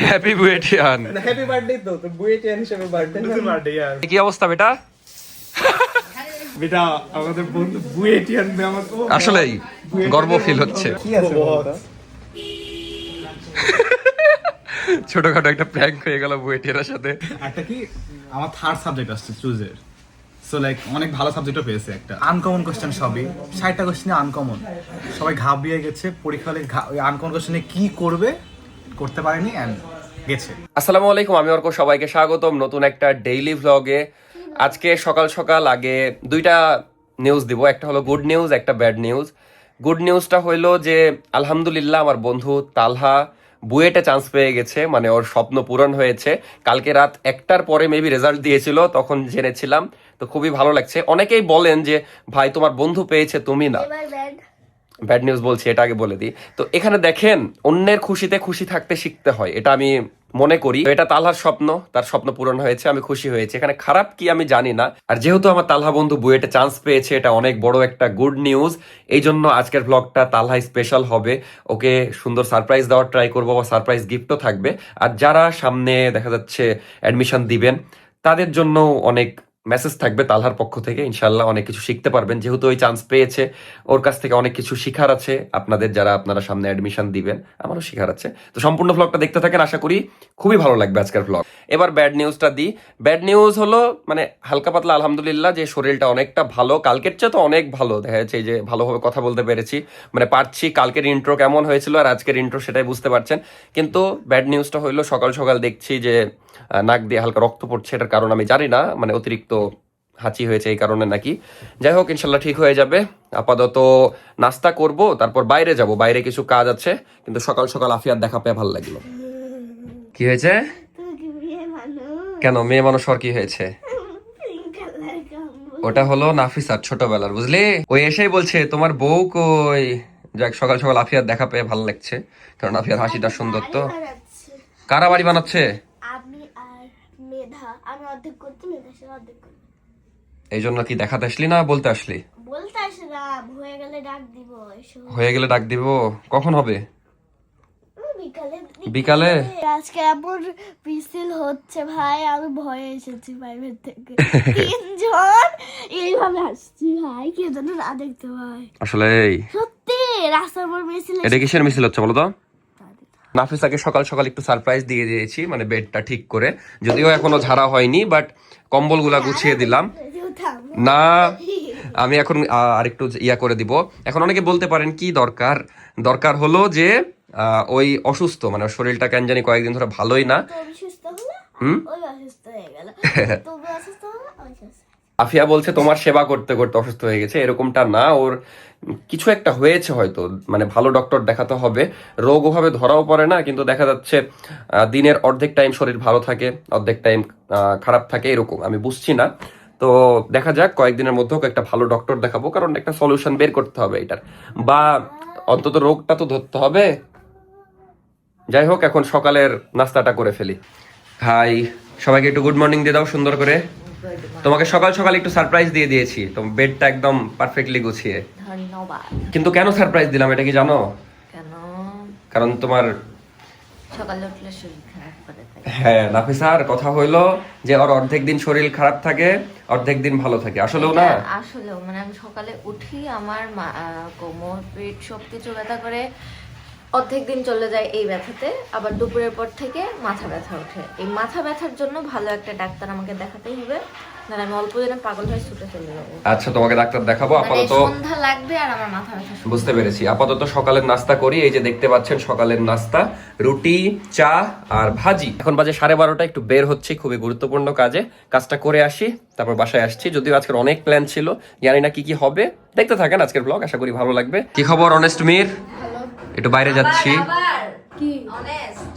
Happy বুয়েটিয়ান। Happy birthday তো তোর বুয়েটিয়ান হিসেবে বার্থডে কি অবস্থা বেটা? বেটা আমাদের বন্ধু বুয়েটিয়ান আমাকে আসলেই গর্ব ফিল হচ্ছে। কি আছে বলতো? ছোটখাটো একটা প্র্যাঙ্ক হয়ে গেল বুয়েটিয়ানের সাথে। একটা কি আমার থার্ড সাবজেক্ট আসছে চুজের, সো লাইক অনেক ভালো সাবজেক্টও পেয়েছে। একটা আনকমন কোশ্চেন, সবই 60টা কোশ্চেনে আনকমন। সবাই ঘাবড়িয়ে গেছে পরীক্ষা হলে, ওই আনকমন কোশ্চেনে কি করবে করতে পারেনি এন্ড গেছে। আসসালামু আলাইকুম, আমি অর্ক, সবাইকে স্বাগতম নতুন একটা ডেইলি ভ্লগে। আজকে সকাল সকাল আগে দুইটা নিউজ দিব, একটা হলো গুড নিউজ, একটা ব্যাড নিউজ। গুড নিউজটা হইলো যে আলহামদুলিল্লাহ আমার বন্ধু তালহা বুয়েটে চান্স পেয়ে গেছে, মানে ওর স্বপ্ন পূরণ হয়েছে। কালকে রাত 1টার পরে মেবি রেজাল্ট দিয়েছিল, তখন জেনেছিলাম। তো খুবই ভালো লাগছে। অনেকেই বলেন যে ভাই তোমার বন্ধু পেয়েছে তুমি না, ব্যাড নিউজ বলছি, এটা আগে বলে দিই। তো এখানে দেখেন, অন্যের খুশিতে খুশি থাকতে শিখতে হয়, এটা আমি মনে করি। এটা তালহার স্বপ্ন, তার স্বপ্ন পূরণ হয়েছে, আমি খুশি হয়েছি। এখানে খারাপ কি আমি জানি না। আর যেহেতু আমার তালহা বন্ধু বুয়েটে চান্স পেয়েছে, এটা অনেক বড় একটা গুড নিউজ। এই জন্য আজকের ব্লগটা তালহা স্পেশাল হবে। ওকে সুন্দর সারপ্রাইজ দেওয়ার ট্রাই করবো, বা সারপ্রাইজ গিফটও থাকবে। আর যারা সামনে দেখা যাচ্ছে অ্যাডমিশন দিবেন, তাদের জন্য অনেক মেসেজ থাকবে তালহার পক্ষ থেকে। ইনশাল্লাহ অনেক কিছু শিখতে পারবেন, যেহেতু ওই চান্স পেয়েছে। ওর কাছ থেকে অনেক কিছু শিখার আছে আপনাদের, যারা আপনারা সামনে অ্যাডমিশন দিবেন, আমারও শিখার আছে। তো সম্পূর্ণ ব্লগটা দেখতে থাকেন, আশা করি খুবই ভালো লাগবে আজকের ব্লগ। এবার ব্যাড নিউজটা দিই। ব্যাড নিউজ হলো মানে হালকা পাতলা আলহামদুলিল্লাহ, যে শরীরটা অনেকটা ভালো, কালকের চেয়ে তো অনেক ভালো। দেখা যাচ্ছে যে ভালোভাবে কথা বলতে পেরেছি, মানে পারছি। কালকের ইন্ট্রো কেমন হয়েছিল আর আজকের ইন্ট্রো সেটাই বুঝতে পারছেন। কিন্তু ব্যাড নিউজটা হইলো সকাল সকাল দেখছি যে নাক দিয়ে হালকা রক্ত পড়ছে। এটার কারণ আমি জানি না, মানে অতিরিক্ত হাঁচি হয়েছে এই কারণে নাকি। যাই হোক, ইনশাল্লাহ ঠিক হয়ে যাবে। আপাতত নাস্তা করব, তারপর বাইরে যাব, বাইরে কিছু কাজ আছে। কিন্তু সকাল সকাল আফিয়ার দেখা পেয়ে ভালো লাগলো। কি হয়েছে? কেন মেয়ে মানুষ আর কি হয়েছে? ওটা হলো নাফিসার ছোটবেলার, বুঝলি? ওই এসেই বলছে তোমার বউ কই। যাক, সকাল সকাল আফিয়ার দেখা পেয়ে ভালো লাগছে, কারণ আফিয়ার হাসিটা সুন্দর। তো কারা বাড়ি বানাচ্ছে? আমি আর মেধা, আমি অর্ধেক করতে, মেধা সে অর্ধেক করতে। এই জন্য কি দেখাতে আসলি না বলতে আসলি? বলতে আসলাম, হয়ে গেলে ডাক দিব। হয়ে গেলে ডাক দিব। কখন হবে? বিকালে। বিকালে? আজকে এমন মিছিল হচ্ছে ভাই, আমি ভয়ে এসেছি প্রাইভেট থেকে। তিনজন এইভাবে আসছি ভাই, কে যেন না দেখতে ভাই। আসলে সত্যি রাস্তার উপর মিছিল। এটা কিসের মিছিল হচ্ছে বলো তো? নাফিসাকে সকাল সকাল একটু সারপ্রাইজ দিয়ে দিয়েছি, মানে বেডটা ঠিক করে। যদিও এখনো ঝাড়া হয়নি, বাট কম্বলগুলা গুছিয়ে দিলাম। না, আমি এখন আরেকটু ইয়া করে দিব। এখন অনেকে বলতে পারেন কি দরকার? দরকার হলো যে ওই অসুস্থ, মানে শরীরটা কেন জানি কয়েকদিন ধরে ভালোই না। আফিয়া বলছে তোমার সেবা করতে করতে অসুস্থ হয়ে গেছে, এরকমটা না। ওর কিছু একটা হয়েছে হয়তো, মানে ভালো ডক্টর দেখাতে হবে। রোগ ওভাবে ধরাও পড়ে না, কিন্তু দেখা যাচ্ছে দিনের অর্ধেক টাইম শরীর ভালো থাকে, অর্ধেক টাইম খারাপ থাকে, এরকম। আমি বুঝছি না। তো দেখা যাক, কয়েকদিনের মধ্যে একটা ভালো ডক্টর দেখাবো, কারণ একটা সলিউশন বের করতে হবে এটার, বা অন্তত রোগটা তো ধরতে হবে। যাই হোক, এখন সকালের নাস্তাটা করে ফেলি। হাই, সবাইকে একটু গুড মর্নিং দিয়ে দাও সুন্দর করে। তোমাকে সকাল সকাল একটু সারপ্রাইজ দিয়ে দিয়েছি, তো বেডটা একদম পারফেক্টলি গুছিয়ে। ধন্যবাদ। কিন্তু কেন সারপ্রাইজ দিলাম এটা কি জানো? কেন? কারণ তোমার সকালে উঠলে শরীর খারাপ করে থাকে। হ্যাঁ, নাফিসার কথা হইলো যে ওর অর্ধেক দিন শরীর খারাপ থাকে, অর্ধেক দিন ভালো থাকে। আসলেও না, আসলেও মানে আমি সকালে উঠি, আমার কোমর পেট সবকিছু ব্যথা করে, অর্ধেক দিন চলে যায় এই ব্যথাতে। আবার দুপুরের পর থেকে মাথা ব্যথা ওঠে। এই মাথা ব্যথার জন্য ভালো একটা ডাক্তার আমাকে দেখাতেই হবে, নাহলে আমি অল্প দিনে পাগল হয়ে ছুটে চলে যাবো। আচ্ছা তোমাকে ডাক্তার দেখাবো। আপাতত সন্ধ্যা লাগবে আর আমার মাথা ব্যথা শুরু। বুঝতে পেরেছি। আপাতত সকালের নাস্তা করি। এই যে দেখতে পাচ্ছেন সকালের নাস্তা, রুটি, চা আর ভাজি। এখন বাজে 12:30, একটু বের হচ্ছি খুবই গুরুত্বপূর্ণ কাজে। কাজটা করে আসি, তারপর বাসায় আসছি। যদিও আজকের অনেক প্ল্যান ছিল, জানি না কি কি হবে। দেখতে থাকেন আজকের ব্লগ, আশা করি ভালো লাগবে। কি খবর অনেস্ট মির? একটু বাইরে যাচ্ছি। কি অনেস্ট?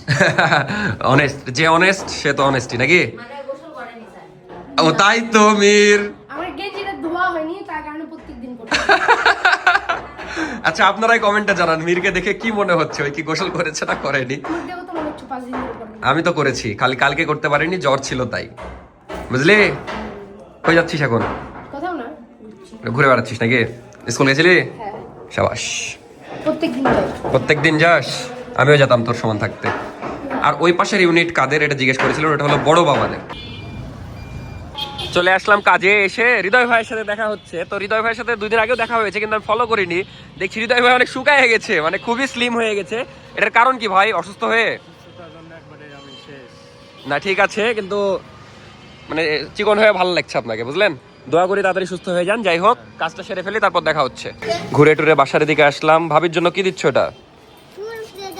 অনেস্ট যে অনেস্ট সে তো অনেস্টি নাকি? মানে গোসল করেনি স্যার। ও তাই তো মির। আমার গেঞ্জিটা ধোয়া হয়নি, তার কারণে প্রত্যেকদিন করতে। আচ্ছা, আপনারাই কমেন্টে জানান মিরকে দেখে কি মনে হচ্ছে, ওই কি গোসল করেছে না করেনি? আমার দেখো তো মনে হচ্ছে 5 দিন ধরে করেনি। আমি তো করেছি, কালকে করতে পারিনি, জ্বর ছিল তাই। বুঝলি? কই যাচ্ছিস এখন? কোথাও না, ঘুরে বেড়াচ্ছিস নাকি? স্কুল গেছিলি? হ্যাঁ সাবাস। প্রত্যেকদিন যাই। প্রত্যেকদিন যাস? আমিও যেতাম তোর সমান থাকতে। আর ওই পাশের ইউনিট কাদের এটা জিজ্ঞেস করেছিল, এটা হলো বড় বাবাদের। চলে আসলাম কাজে এসে হৃদয় ভাইয়ের সাথে দেখা হচ্ছে। তো হৃদয় ভাইয়ের সাথে 2 দিন আগেও দেখা হয়েছে, কিন্তু আমি ফলো করিনি। দেখছি হৃদয় ভাই অনেক শুকায় গেছে, মানে খুবই স্লিম হয়ে গেছে। এটার কারণ কি ভাই, অসুস্থ হয়ে? না ঠিক আছে, কিন্তু মানে চিকন হয়ে ভালো লাগছে আপনাকে, বুঝলেন? দোয়া করি তাড়াতাড়ি সুস্থ হয়ে যান। যাই হোক, কাজটা সেরে ফেলি, তারপর দেখা হচ্ছে। ঘুরে টুরে বাসার দিকে আসলাম। ভাবির জন্য কি দিচ্ছ এটা?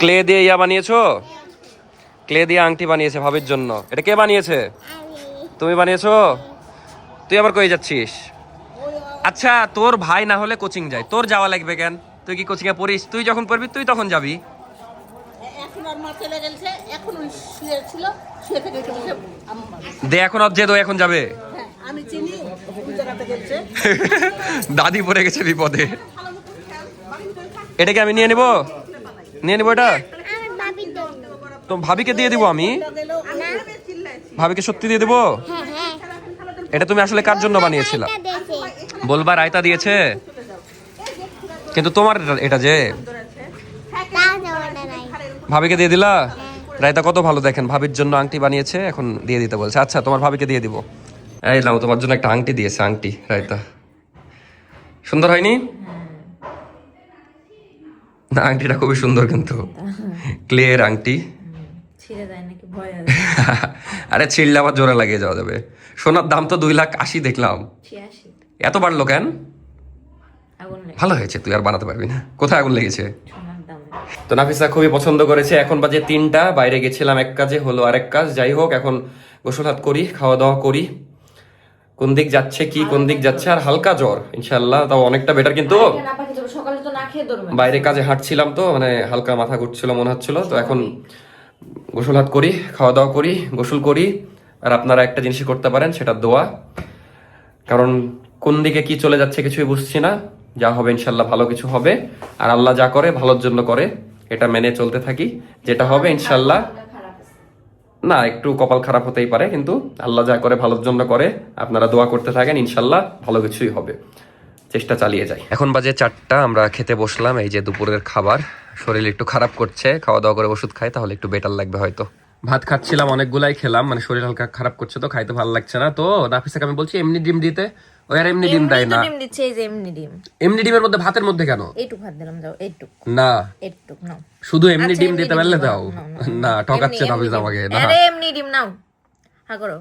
ক্লে দিয়ে ইয়া বানিয়েছো? ক্লে দিয়ে আংটি বানিয়েছে ভাবির জন্য। এটা কে বানিয়েছে? তুমি বানিয়েছো? তুই আবার কই যাচ্ছিস? আচ্ছা, তোর ভাই না হলে কোচিং যায়, তোর যাওয়া লাগবে কেন? তুই কি কোচিং এ পড়িস? তুই যখন পড়বি তুই তখন যাবি। এখন আর মা চলে গেছে, এখন ওই শুয়ে ছিল, শুয়ে থেকে উঠে দে এখন যে দো এখন যাবে। হ্যাঁ আমি চিনি ওই জায়গাতে গেছে। দাদি পড়ে গেছে বিপদে। এটাকে আমি নিয়ে নিব, নিয়ে নিব এটা। তো ভাবিকে দিয়ে দিব আমি, ভাবিকে সত্যি দিয়ে দিব। এটা তুমি আসলে কার জন্য বানিয়েছিলা বলবা? রায়তা দিয়েছে, কিন্তু তোমার এটা যে ভাবিকে দিয়ে দিলা। রায়তা কত ভালো দেখেন, ভাবির জন্য আংটি বানিয়েছে, এখন দিয়ে দিতে বলছে। আচ্ছা তোমার ভাবিকে দিয়ে দিব। এই নাও, তোমার জন্য একটা আংটি দিয়েছে, আংটি রায়তা। সুন্দর হয়নি? না আংটিটা খুবই সুন্দর, কিন্তু ক্লের আংটি। আরে ছিঁড়লে আবার জোরে লাগিয়ে যাওয়া যাবে। সোনার দাম তো 2,80,000 দেখলাম। এত বাড়লো কেন? ভালো হয়েছে, তুই আর বানাতে পারবি না। কোথায় আগুন লেগেছে? তো নাফিসা খুবই পছন্দ করেছে। এখন বাজে 3টা, বাইরে গেছিলাম এক কাজে, হলো আরেক কাজ। যাই হোক, এখন গোসল হাত করি, খাওয়া দাওয়া করি। কোন দিক যাচ্ছে কি, কোন দিক যাচ্ছে, আর হালকা জ্বর ইনশাল্লাহ, তাও অনেকটা বেটার। কিন্তু সকালে তো না খেয়ে দৌড়বে। বাইরে কাজে হাঁটছিলাম তো, মানে হালকা মাথা ঘুরছিল মনে হচ্ছিল। তো এখন গোসল হাত করি, খাওয়া দাওয়া করি, গোসল করি। আর আপনারা একটা জিনিসই করতে পারেন, সেটা দোয়া। কারণ কোন দিকে কি চলে যাচ্ছে কিছুই বুঝছি না। যা হবে ইনশাল্লাহ ভালো কিছু হবে, আর আল্লাহ যা করে ভালোর জন্য করে, এটা মেনে চলতে থাকি। যেটা হবে ইনশাল্লাহ, না একটু কপাল খারাপ হতেই পারে, কিন্তু আল্লাহ যা করে ভালোর জন্য করে। আপনারা দোয়া করতে থাকেন, ইনশাল্লাহ ভালো কিছুই হবে। চেষ্টা চালিয়ে যাই। এখন বাজে 4টা, আমরা খেতে বসলাম। এই যে দুপুরের খাবার। শরীর একটু খারাপ করছে, খাওয়া দাওয়া করে ওষুধ খাই তাহলে একটু বেটার লাগবে হয়তো। ভাত খাচ্ছিলাম, অনেকগুলাই খেলাম, মানে শরীর হালকা খারাপ করছে তো, খাইতে ভালো লাগছে না। তো নাফিসাকে আমি বলছি এমনি ডিম দিতে, ওই আর এমনি ডিম দেয় না। ডিম দিচ্ছে, এই যে এমনি ডিম। এমনি ডিমের মধ্যে ভাতের মধ্যে কেন? এইটুক ভাত দিলাম, যাও এইটুক। না এইটুক নাও, শুধু এমনি আচ্ছা, ডিম এমনি দিতে ডিম পারলে দাও, দাও। নাও, না ঠকাচ্ছে নাফিসা আমাকে। না আরে এমনি ডিম নাও, হ্যাঁ করো।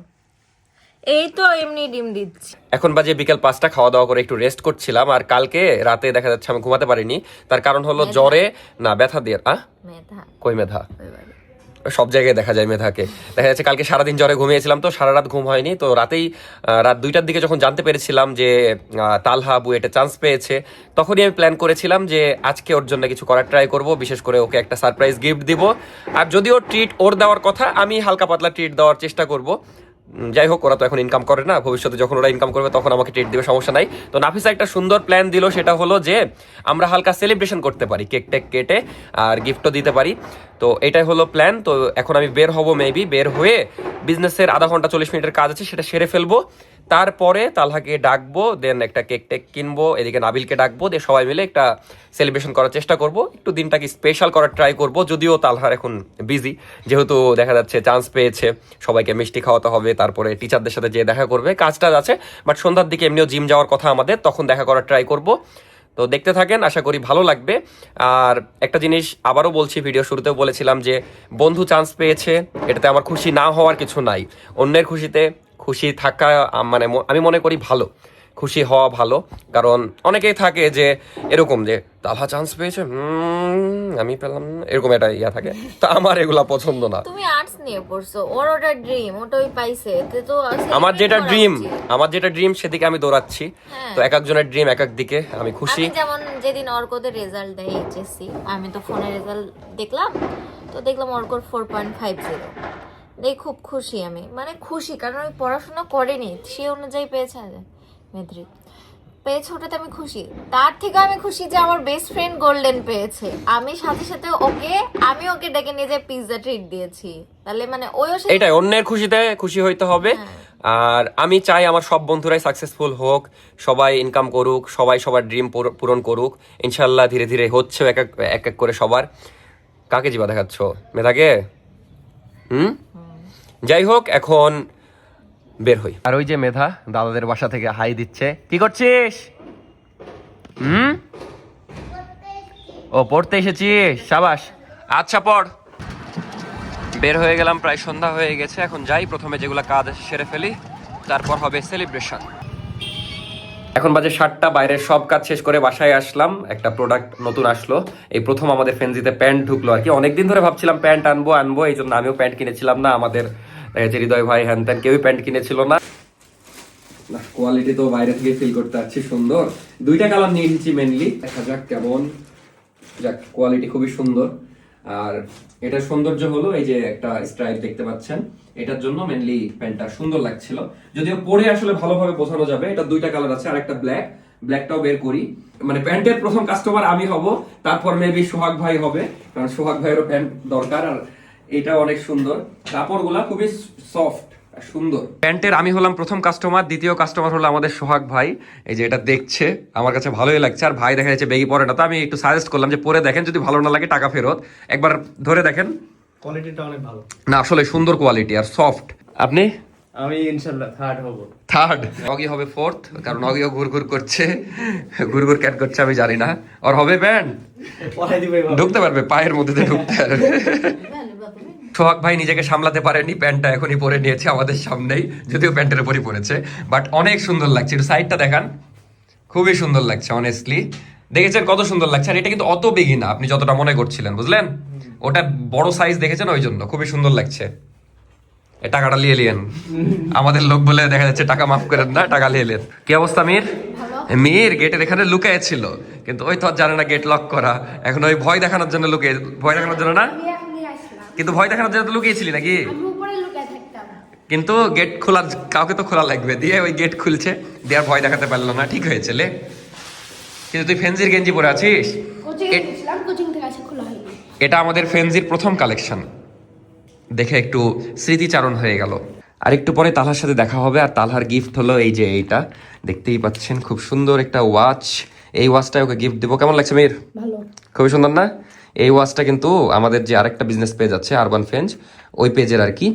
এই তো এমনি ডিম দিচ্ছি। এখন বাজে বিকেল 5টা, খাওয়া দাওয়া করে একটু রেস্ট করছিলাম। আর কালকে রাতে দেখা যাচ্ছে আমি ঘুমাতে পারিনি, তার কারণ হলো জ্বরে না ব্যথা দিয়ে। মেধা কই মেধা? সব জায়গায় দেখা যায় মেধাকে। দেখা যাচ্ছে কালকে সারাদিন জ্বরে ঘুমিয়েছিলাম, তো সারা রাত ঘুম হয়নি। তো রাতেই রাত 2টার দিকে যখন জানতে পেরেছিলাম যে তালহা বুয়েটে চান্স পেয়েছে, তখনই আমি প্ল্যান করেছিলাম যে আজকে ওর জন্য কিছু করার ট্রাই করব, বিশেষ করে ওকে একটা সারপ্রাইজ গিফট দিব। আর যদি ওর ট্রিট ওর দেওয়ার কথা, আমি হালকা পাতলা ট্রিট দেওয়ার চেষ্টা করব। যাই হোক, ওরা তো এখন ইনকাম করে না, ভবিষ্যতে যখন ওরা ইনকাম করবে তখন আমাকে ট্রিট দিবে, সমস্যা নাই। তো নাফিসা একটা সুন্দর প্ল্যান দিল, সেটা হলো যে আমরা হালকা সেলিব্রেশন করতে পারি, কেক টেক কেটে আর গিফটও দিতে পারি। তো এটাই হলো প্ল্যান। তো এখন আমি বের হব, মেবি বের হয়ে বিজনেসের আধা ঘন্টা 40 মিনিটের কাজ আছে, সেটা সেরে ফেলবো। তারপরে তালহাকে ডাকবো, দেন একটা কেক টেক কিনবো, এদিকে নাবিলকে ডাকবো, দিয়ে সবাই মিলে একটা সেলিব্রেশন করার চেষ্টা করব, একটু দিনটাকে স্পেশাল করার ট্রাই করব। যদিও তালহার এখন বিজি, যেহেতু দেখা যাচ্ছে চান্স পেয়েছে, সবাইকে মিষ্টি খাওয়াতে হবে, তারপরে টিচারদের সাথে যে দেখা করবে, কাজ টাজ আছে। বাট সন্ধ্যার দিকে এমনিও জিম যাওয়ার কথা আমাদের, তখন দেখা করার ট্রাই করব। তো দেখতে থাকেন, আশা করি ভালো লাগবে। আর একটা জিনিস আবারও বলছি, ভিডিও শুরুতেও বলেছিলাম যে বন্ধু চান্স পেয়েছে, এটাতে আমার খুশি না হওয়ার কিছু নাই। অন্যের খুশিতে খুশি থাকা মানে আমি মনে করি ভালো, খুশি হওয়া ভালো। কারণ অনেকেই থাকে যে এরকম যে তালহা চান্স পেয়েছে, আমি পেলাম, এরকম একটা ইয়া থাকে। তো আমার এগুলা পছন্দ না। তুমি আর্টস নিয়ে পড়ছো, ওর ওটা ড্রিম, ওটাই পাইছে। তো আমার যেটা ড্রিম সেদিকে আমি দৌড়াচ্ছি। তো এক একজনের ড্রিম এক এক দিকে, আমি খুশি। আমি যেমন যেদিন অর্কদের রেজাল্ট দেয় এইচএসসি, আমি তো ফোনে রেজাল্ট দেখলাম, তো দেখলাম অর্কর 4.50। দেখ খুব খুশি আমি, মানে খুশি কারণ আমি পড়াশোনা করিনি, সে অনুযায়ী পেয়েছে মেট্রিক পেয়েছে, ওটাতে আমি খুশি। তার থেকে আমি খুশি যে আমার বেস্ট ফ্রেন্ড গোল্ডেন পেয়েছে। আমি সাথে সাথে আমি ওকে ডেকে নিয়ে যে পিৎজা ট্রিট দিয়েছি, তাহলে মানে এটাই, অন্যের খুশিতে খুশি হইতে হবে। আর আমি চাই আমার সব বন্ধুরাই সাকসেসফুল হোক, সবাই ইনকাম করুক, সবাই সবার ড্রিম পূরণ করুক ইনশাল্লাহ। ধীরে ধীরে হচ্ছে এক এক করে সবার। কাকে জিবা দেখাচ্ছ? মেধাকে? যাই হোক, এখন বের হই। আর ওই যে মেধা দাদাদের বাসা থেকে হাই দিচ্ছে। কি করছিস? ও পড়তে এসেছিস, সাবাস। আচ্ছা পড়। বের হয়ে গেলাম, প্রায় সন্ধ্যা হয়ে গেছে। এখন যাই, প্রথমে যেগুলো কাজ সেরে ফেলি, তারপর হবে সেলিব্রেশন। এখন বাজে 7টা, বাইরের সব কাজ শেষ করে বাসায় আসলাম। একটা প্রোডাক্ট নতুন আসলো, এই প্রথম আমাদের ফেন্সিতে প্যান্ট ঢুকলো আর কি। অনেকদিন ধরে ভাবছিলাম প্যান্ট আনবো, এই জন্য আমিও প্যান্ট কিনেছিলাম না। আমাদের হৃদয় ভাই হ্যান ত্যান কেউই প্যান্ট কিনেছিল না। কোয়ালিটি তো বাইরে থেকে ফিল করতে পারছি, সুন্দর। 2টা কালার নিয়ে এসেছি মেনলি, দেখা যাক কেমন। যাক, কোয়ালিটি খুবই সুন্দর। আর এটার সৌন্দর্য হলো এই যে একটা স্ট্রাইপ দেখতে পাচ্ছেন, এটার জন্য মেনলি প্যান্টটা সুন্দর লাগছিল। যদিও পরে আসলে ভালোভাবে বোঝানো যাবে। এটা 2টা কালার আছে, আর একটা ব্ল্যাকটাও বের করি। মানে প্যান্টের প্রথম কাস্টমার আমি হব, তারপর মেবি সোহাগ ভাই হবে, কারণ সোহাগ ভাইয়েরও প্যান্ট দরকার। আর এটা অনেক সুন্দর, কাপড়গুলা খুবই সফট সুন্দর। প্যান্টের আমি হলাম প্রথম কাস্টমার, দ্বিতীয় কাস্টমার হলো আমাদের সোহাগ ভাই। এই যে এটা দেখছে, আমার কাছে ভালোই লাগছে। আর ভাই দেখা যাচ্ছে বেগি পরে না, তো আমি একটু সাজেস্ট করলাম যে পরে দেখেন, যদি ভালো না লাগে টাকা ফেরত। একবার ধরে দেখেন, কোয়ালিটিটা অনেক ভালো। না আসলে সুন্দর কোয়ালিটি আর সফট। আপনি? আমি ইনশাআল্লাহ থার্ড। অগি হবে 4th, কারণ অগিও ঘুরঘুর করছে, ঘুরঘুর ক্যাট করছে, আমি জানি না। আর হবে ব্যান্ড ঢুকতে পারবে, পায়ের মধ্যে দিয়ে ঢুকতে পারবে। সোহাগ ভাই নিজেকে সামলাতে পারেনি, প্যান্টটা এখনই পরে নিয়েছে আমাদের সামনেই, যদিও প্যান্টের উপরই পরেছে, বাট অনেক সুন্দর লাগছে। একটু সাইডটা দেখান, খুবই সুন্দর লাগছে অনেস্টলি। দেখেছেন কত সুন্দর লাগছে? আর এটা কিন্তু অত বেগি না আপনি যতটা মনে করছিলেন, বুঝলেন? ওটা বড় সাইজ দেখেছেন, ওই জন্য খুবই সুন্দর লাগছে। টাকাটা নিয়ে এলেন, আমাদের লোক বলে দেখা যাচ্ছে টাকা মাফ করেন না, টাকা নিয়ে এলেন। কি অবস্থা মির? মির গেটের এখানে লুকায় ছিল, কিন্তু ওই তো আর জানে না গেট লক করা। এখন ওই ভয় দেখানোর জন্য ভয় দেখানোর জন্য না, আমি এখনই আসলাম। কিন্তু ভয় দেখানোর জন্য তো লুকিয়েছিলি নাকি? আমি উপরে লুকায় থাকতাম। কিন্তু গেট খোলার কাউকে তো খোলা লাগবে, দিয়ে ওই গেট খুলছে, দিয়ে আর ভয় দেখাতে পারলো না। ঠিক হয়েছে লে। কিন্তু তুই ফেন্সির গেঞ্জি পরে আছিস। কোচিং এ গেছিলাম, কোচিং থেকে আসে খোলা হয়নি। এটা আমাদের ফেন্সির প্রথম কালেকশন, দেখে একটু স্মৃতিচারণ হয়ে গেল। আর একটু পরে তালহার সাথে দেখা হবে। আর তালহার গিফট হলো এই যে এইটা, দেখতেই পাচ্ছেন, খুব সুন্দর একটা ওয়াচ। এই ওয়াচটা ওকে গিফট দিব। কেমন লাগছে মির? ভালো। খুবই সুন্দর না? এই ওয়াচটা কিন্তু আমাদের যে আরেকটা বিজনেস পেজ আছে আরবান ফ্রেন্ডস, ওই পেজের আর কি।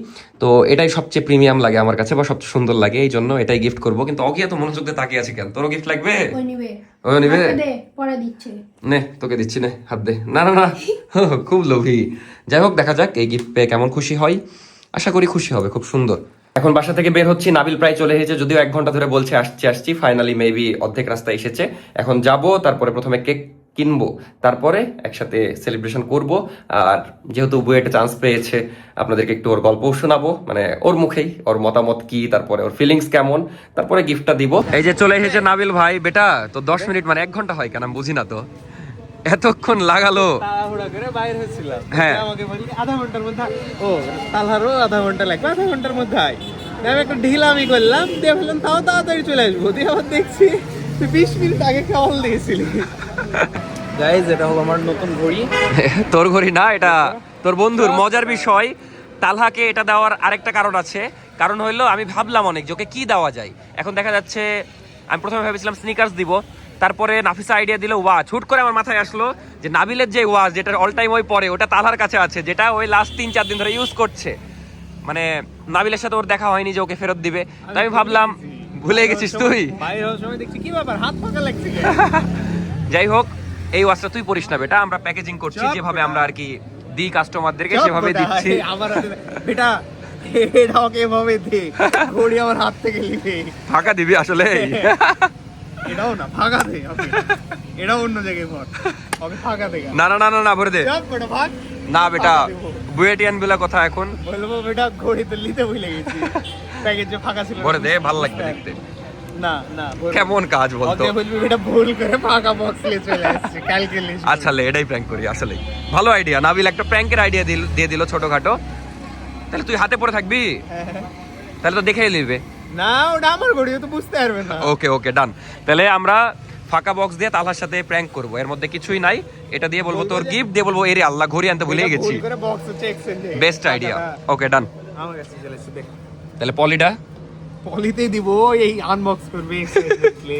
তো এটাই সবচেয়ে প্রিমিয়াম লাগে আমার কাছে, বা সবচেয়ে সুন্দর লাগে, এই জন্য এটাই গিফট করবো। কিন্তু অগিয়া তো মনোযোগ দিয়ে তাকিয়ে আছে কেন? তোরও গিফট লাগবে? ওই নিবে। ও নিবে? হাতে দে, পরে দিচ্ছে। নে তোকে দিচ্ছি, নে হাত দে। না না না, খুব লোভী। যাই হোক, দেখা যাক এই গিফট পেয়ে কেমন খুশি হয়। আশা করি খুশি হবে, খুব সুন্দর। এখন বাসা থেকে বের হচ্ছি, নাবিল প্রায় চলে এসেছে, যদিও 1 ঘন্টা ধরে বলছে আসছি। ফাইনালি মেবি অর্ধেক রাস্তা এসেছে। এখন যাব, তারপরে প্রথমে কেক কিনবো, তারপরে একসাথে সেলিব্রেশন করব। আর যেহেতু বুয়েটে চান্স পেয়েছে, আপনাদেরকে একটু ওর গল্প শোনাবো, মানে ওর মুখেই ওর মতামত কি, তারপরে ওর ফিলিংস কেমন, তারপরে গিফটটা দিব। এই যে চলে এসেছে নাবিল ভাই। বেটা তো 10 মিনিট মানে 1 ঘন্টা হয় কেন, আমি বুঝি না তো, এতক্ষণ লাগালো। তাড়াহুড়া করে বাইরে হয়েছিলাম, হ্যাঁ। আমাকে বলি আধা ঘন্টার মধ্যে। ও তালহারও আধা ঘন্টা লাগবে, আধা ঘন্টার মধ্যে আয়। আমি একটু ঢিলামি করলাম, দিয়ে ফেললাম তাও তাড়াতাড়ি চলে আসবো। দিয়ে আবার দেখছি তুই 20 মিনিট আগে কেমন দিয়েছিলি। গাইজ, এটা হলো আমার নতুন ঘড়ি। তোর ঘড়ি না, এটা তোর বন্ধুর। মজার বিষয়, তালহাকে এটা দেওয়ার আরেকটা কারণ আছে। কারণ হইলো আমি ভাবলাম অনেক যে ওকে কি দেওয়া যায়। এখন দেখা যাচ্ছে আমি প্রথমে ভেবেছিলাম স্নিকার্স দিব, তারপরে নাফিসা আইডিয়া দিল ওয়াচ। হুট করে আমার মাথায় আসলো যে নাবিলের যে ওয়াচ, যেটা অল টাইম ওই পরে, ওটা তালহার কাছে আছে, যেটা ওই লাস্ট 3-4 দিন ধরে ইউজ করছে। মানে নাবিলের সাথে ওর দেখা হয়নি যে ওকে ফেরত দিবে, তাই আমি ভাবলাম ভুলে গেছিস তুই। বাইরে হওয়ার সময় দেখছি কি ব্যাপার, হাত ফাঁকা লাগছে। যাই হোক, এই ওয়াচটা তুই পরিস না বেটা, আমরা প্যাকেজিং করছি যেভাবে আমরা আর কি দিই কাস্টমারদেরকে, সেভাবে দিচ্ছি। আমার বেটা এটা ওকে এভাবে দে, ঘড়ি আমার হাত থেকে নিবে। ফাঁকা দিবি আসলে? এটাও না, ফাঁকা দে ওকে। এটাও অন্য জায়গায় ভর, ওকে ফাঁকা দে। না না না না না, ভরে দে। সব বেটা ভাগ না বেটা, বুয়েটিয়ান বলা কথা এখন বলবো বেটা ঘড়ি তো নিতে ভুলে গেছি, প্যাকেজ যে ফাঁকা ছিল। ভরে দে, ভালো লাগবে দেখতে। না না, কেমন কাজ বলতো? ওকে বলবি বেটা ভুল করে ফাঁকা বক্স নিয়ে চলে আসছে, কালকে লিস্ট। আচ্ছা লে, এটাই প্র্যাঙ্ক করি আসলে। ভালো আইডিয়া, নাবিল একটা প্র্যাঙ্কের আইডিয়া দিয়ে দিল ছোটখাটো। তাহলে তুই হাতে পরে থাকবি, তাহলে তো দেখেই নিবে। না ওটা আমার ঘড়ি, ও তো বুঝতে পারবে না। ওকে ওকে ডান। তাহলে আমরা ফাঁকা বক্স দিয়ে তালহার সাথে প্র্যাঙ্ক করব, এর মধ্যে কিছুই নাই। এটা দিয়ে বলবো তোর গিফট, দিয়ে বলবো এরে আল্লাহ ঘড়ি আনতে ভুলে গেছি। ভুল করে বক্স হচ্ছে এক্সচেঞ্জ। বেস্ট আইডিয়া, ওকে ডান। আমার কাছে চলে এসেছে, দেখ তাহলে পলিটা পলিতে দিব, এই আনবক্স করবে এক্সচেঞ্জ দেখলে।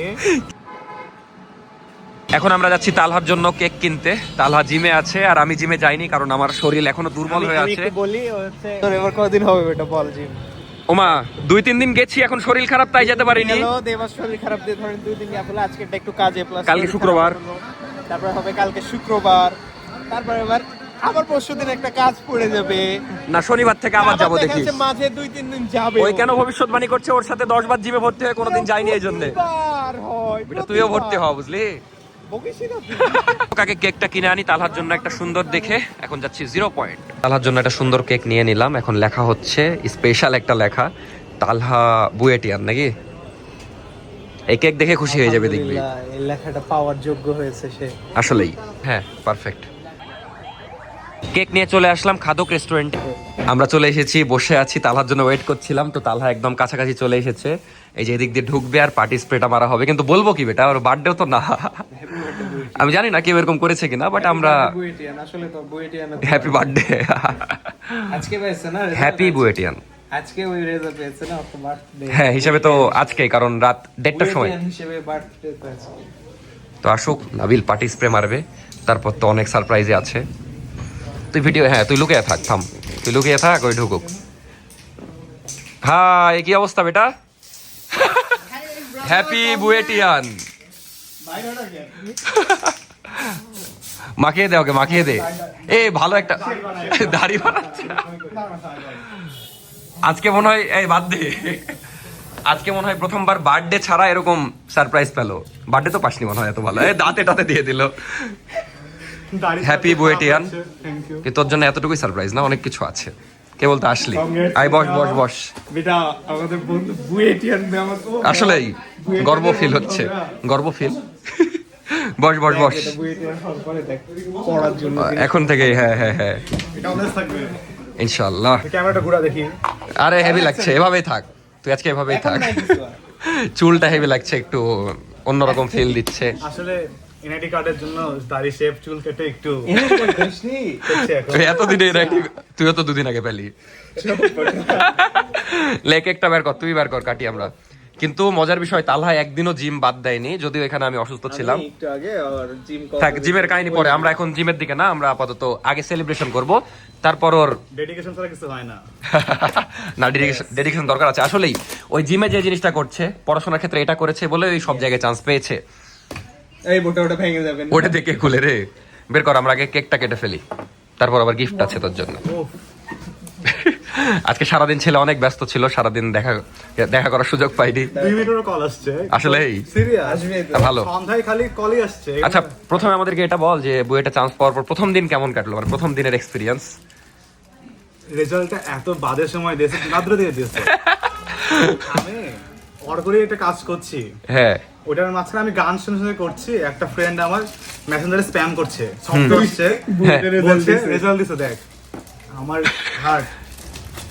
এখন আমরা যাচ্ছি তালহার জন্য কেক কিনতে। তালহা জিমে আছে আর আমি জিমে যাইনি, কারণ আমার শরীর এখনো দুর্বল হয়ে আমি আছে। একটু বলি হচ্ছে তোর এবার কতদিন হবে এটা বল জিম? ওমা 2-3 দিন গেছি, এখন শরীর খারাপ তাই যেতে পারিনি। হ্যালো দেবার শরীর খারাপ দিয়ে ধরেন 2 দিন গ্যাপ হলো, আজকেটা একটু কাজে প্লাস কালকে শুক্রবার। তারপর হবে কালকে শুক্রবার, তারপর এবার আবার পরশুদিন একটা কাজ পড়ে যাবে, না শনিবার থেকে আবার যাবো দেখা দেখি। যাচ্ছে মাঝে 2-3 দিন যাবে। ওই কেন ভবিষ্যৎবাণী করছে, ওর সাথে 10 বার জিমে ভর্তি হয়ে কোনোদিন যাইনি এই জন্য। প্রতিবার হয়, বেটা তুইও ভর্তি হ, বুঝলি? বকিস না তুই। কাকে কেকটা কিনে আনি তালহার জন্য একটা সুন্দর দেখে। এখন যাচ্ছি 0 পয়েন্ট। তালহার জন্য একটা সুন্দর কেক নিয়ে নিলাম। এখন লেখা হচ্ছে স্পেশাল একটা লেখা, তালহা বুয়েটিয়ান নাকি। এই কেক দেখে খুশি হয়ে যাবে দেখবি। আলহামদুলিল্লাহ, এই লেখাটা পাওয়ার যোগ্য হয়েছে সে। আসলেই হ্যাঁ, পারফেক্ট। কেক নিয়ে চলে আসলাম খাদক রেস্টুরেন্টে। আমরা চলে এসেছি, বসে আছি, তালহার জন্য ওয়েট করছিলাম। তো তালহা একদম কাছাকাছি চলে এসেছে। এই যে এদিক দিয়ে ঢুকবে আর পার্টি স্প্রেটা মারা হবে, কিন্তু বলবো কি বেটা, ওর বার্থডেও তো না। আমি জানি না কেউ এরকম করেছে কিনা, বাট আমরা বুয়েটিয়ান, আসলে তো বুয়েটিয়ান হ্যাপি বার্থডে, আজকে পেয়েছে না, হ্যাপি বুয়েটিয়ান। আজকে ওই রেজাল্ট পেয়েছে না, ওর বার্থডে হ্যাঁ হিসাবে তো আজকে, কারণ রাত 1:30টার সময়। হিসেবে বার্থডে পেয়েছে। তো আসুক, নাবিল পার্টি স্প্রে মারবে, তারপর তো অনেক সারপ্রাইজে আছে। তুই ভিডিও, হ্যাঁ তুই লুকিয়ে থাক, থাম তুই লুকিয়ে থাক, ওই ঢুকুক। হাই, কি অবস্থা বেটা? হ্যাপি বুয়েটিয়ান। মাখিয়ে দে ওকে, মাখিয়ে দে। এ ভালো একটা দাড়ি বানাচ্ছে। আজকে মনে হয়, এই বাদ দে, আজকে মনে হয় প্রথমবার বার্থডে ছাড়া এরকম সারপ্রাইজ পেলো। বার্থডে তো পাসনি মনে হয় এত ভালো। দাঁতে টাতে দিয়ে দিল। হ্যাপি বুয়েটিয়ান। কি তোর জন্য এতটুকুই সারপ্রাইজ না, অনেক কিছু আছে। কে বলতে আসলি? আই বস বস বস। বেটা আমাদের বন্ধু বুয়েটিয়ান আমাকে আসলেই গর্ব ফিল হচ্ছে, গর্ব ফিল। বস বস বস। বুয়েটিয়ান হল পরে দেখ পড়ার জন্য এখন থেকে, হ্যাঁ হ্যাঁ হ্যাঁ এটা অনেক থাকবে। ইনশাআল্লাহ। ক্যামেরাটা ঘুরা দেখি। আরে হেভি লাগছে, এভাবেই থাক তুই, আজকে এভাবেই থাক। চুলটা হেভি লাগছে, একটু অন্যরকম ফিল দিচ্ছে। আসলে এনআইডি কার্ডের জন্য দাড়ি শেভ চুল কেটে একটু দেশনি করছি এখন। তুই এতদিনে তুইও তো 2 দিন আগে পেলি। লেক একটা বের কর, তুই বের কর, কাটি আমরা। কিন্তু মজার বিষয়, তালহা একদিনও জিম বাদ দেয়নি, যদিও এখানে আমি অসুস্থ ছিলাম। একটু আগে আর জিম থাক, জিমের কাহিনী পরে, আমরা এখন জিমের দিকে না, আমরা আপাতত আগে সেলিব্রেশন করব, তারপর ওর ডেডিকেশন ছাড়া কিছু হয় না। না, ডেডিকেশন দরকার আছে। আসলেই ওই জিমে যে জিনিসটা করছে, পড়াশোনার ক্ষেত্রে এটা করেছে বলে ওই সব জায়গায় চান্স পেয়েছে। এই বোটা ওটা ভেঙে যাবে না। ওটা দেখে খুলে রে বের কর, আমরা আগে কেকটা কেটে ফেলি, তারপর আবার গিফট আছে তোর জন্য। আজকে সারাদিন ছেলে অনেক ব্যস্ত ছিল, সারাদিন দেখা করার সুযোগ পাইনি। 2 মিনিটের কল আসছে। আসলেই সিরিয়াস আসবে তো। ভালো। সন্ধ্যায় খালি কলই আসছে। আচ্ছা, প্রথমে আমাদেরকে এটা বল যে বুয়েটে চান্স পাওয়ার পর প্রথম দিন কেমন কাটলো, মানে প্রথম দিনের এক্সপিরিয়েন্স। রেজাল্টটা এত বাজে সময় দিয়েছে, রাত্রে দিয়ে দিয়েছে। আমি অর করে একটা কাজ করছি, হ্যাঁ ওটার মাঝখানে আমি গান শুনে শুনে করছি, একটা ফ্রেন্ড আমার মেসেঞ্জারে স্প্যাম করছে, শব্দ আসছে, বলছে রেজাল্ট দিছে দেখ। আমার হার্ট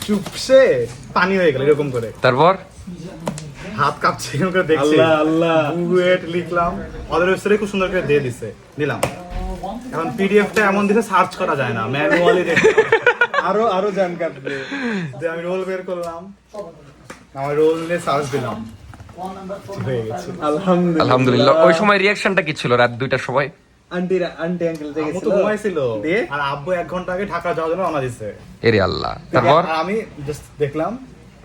চুপসে পানি হয়ে গেল এরকম করে, তারপর হাত কাঁপছে এরকম করে দেখছি। আল্লাহ আল্লাহ। বুয়েট লিখলাম, ওদের ওয়েবসাইটে খুব সুন্দর করে দিয়ে দিছে, দিলাম। এখন পিডিএফটা এমন দিছে সার্চ করা যায় না, ম্যানুয়ালি আরো জান কাটবে। আমি রোল বের করলাম, আমার রোল নিয়ে সার্চ দিলাম, হয়ে গেছে। আলহামদুলিল্লাহ। আলহামদুলিল্লাহ। ওই সময় রিয়াকশনটা কি ছিল রাত 2টার সময়? আন্টি আঙ্কেল আম্মু জেগেছিল তো ঘুমাইছিল, দিয়ে আর আব্বু 1 ঘন্টা আগে ঢাকা যাওয়ার জন্য রওনা দিছে। এরে আল্লাহ। তারপর আর আমি জাস্ট দেখলাম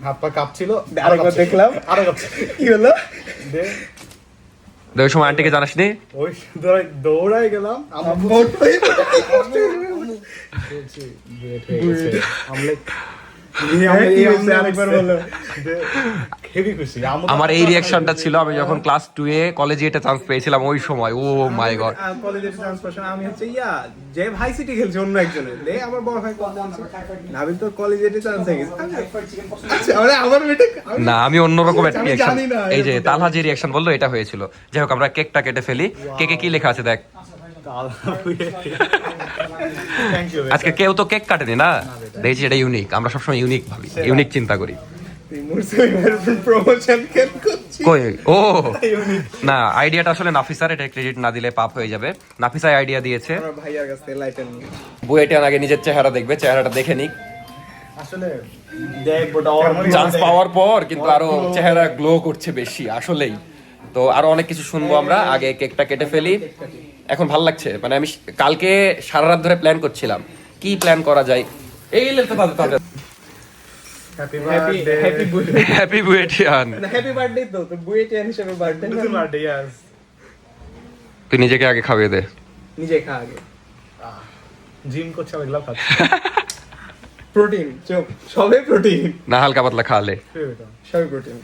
হাত পা কাঁপছিল, আরেকবার দেখলাম আরো কাঁপছে। কি হলো? দে ওই সময় আন্টিকে জানাস নি? ওই দৌড়াই গেলাম, আম্মু বলছি, "Great হয়ে গেছে।" আমি like, কি হয়েছে? আরেকবার বলো। হেভি খুশি। আম্মু তো আমার এই রিয়াকশনটা ছিল আমি যখন ক্লাস 2 এ কলেজে এটা চান্স পেয়েছিলাম, ওই সময় ও মাই গড। কলেজের ট্রান্সফার আমি হচ্ছে যে ভাই সিটি খেলছে অন্য একজনের দে, আমার বড় ভাই কল দিয়েছে নাবিল তো কলেজে চান্স হয়ে গেছে। আচ্ছা আরে আমার বেটা না, আমি অন্যরকম একটা আমি রিয়াকশন, জানি না, এই যে তালহা যে রিয়াকশন বললো এটা হয়েছিল। যাই হোক, আমরা কেকটা কেটে ফেলি। কেকে কি লেখা আছে দেখ। Thank you. আজকে কেউ তো কেক কাটেনি না, দেখছি এটা ইউনিক। আমরা সবসময় ইউনিক ভাবি, ইউনিক চিন্তা করি। প্রমোশন কেন করছি? কই ও না, আইডিয়াটা আসলে নাফিসার, এটা ক্রেডিট না দিলে পাপ হয়ে যাবে। নাফিসাই আইডিয়া দিয়েছে। আমার ভাইয়ার কাছ থেকে লাইটার নিয়ে বুয়েটিয়ান আগে নিজের চেহারা দেখবে, চেহারাটা দেখে নিক। আসলে দেখবো ওর চান্স পাওয়ার পর কিন্তু আরো চেহারা গ্লো করছে বেশি, আসলেই তো আরো অনেক কিছু শুনবো আমরা, আগে কেকটা কেটে ফেলি। এখন ভালো লাগছে, মানে আমি কালকে সারা রাত ধরে প্ল্যান করছিলাম কি প্ল্যান করা যায়। এই হ্যাপি হ্যাপি বুয়েটিয়ান। হ্যাপি বার্থডে তো বুয়েটিয়ান হিসেবে বার্থডে ইয়াস। তুই নিজেকে আগে খাইয়ে দে। নিজে খা আগে। জিম করছে ওইগুলো খাচ্ছে। প্রোটিন চোখ সবে প্রোটিন, না হালকা পাতলা খালে। সবে প্রোটিন।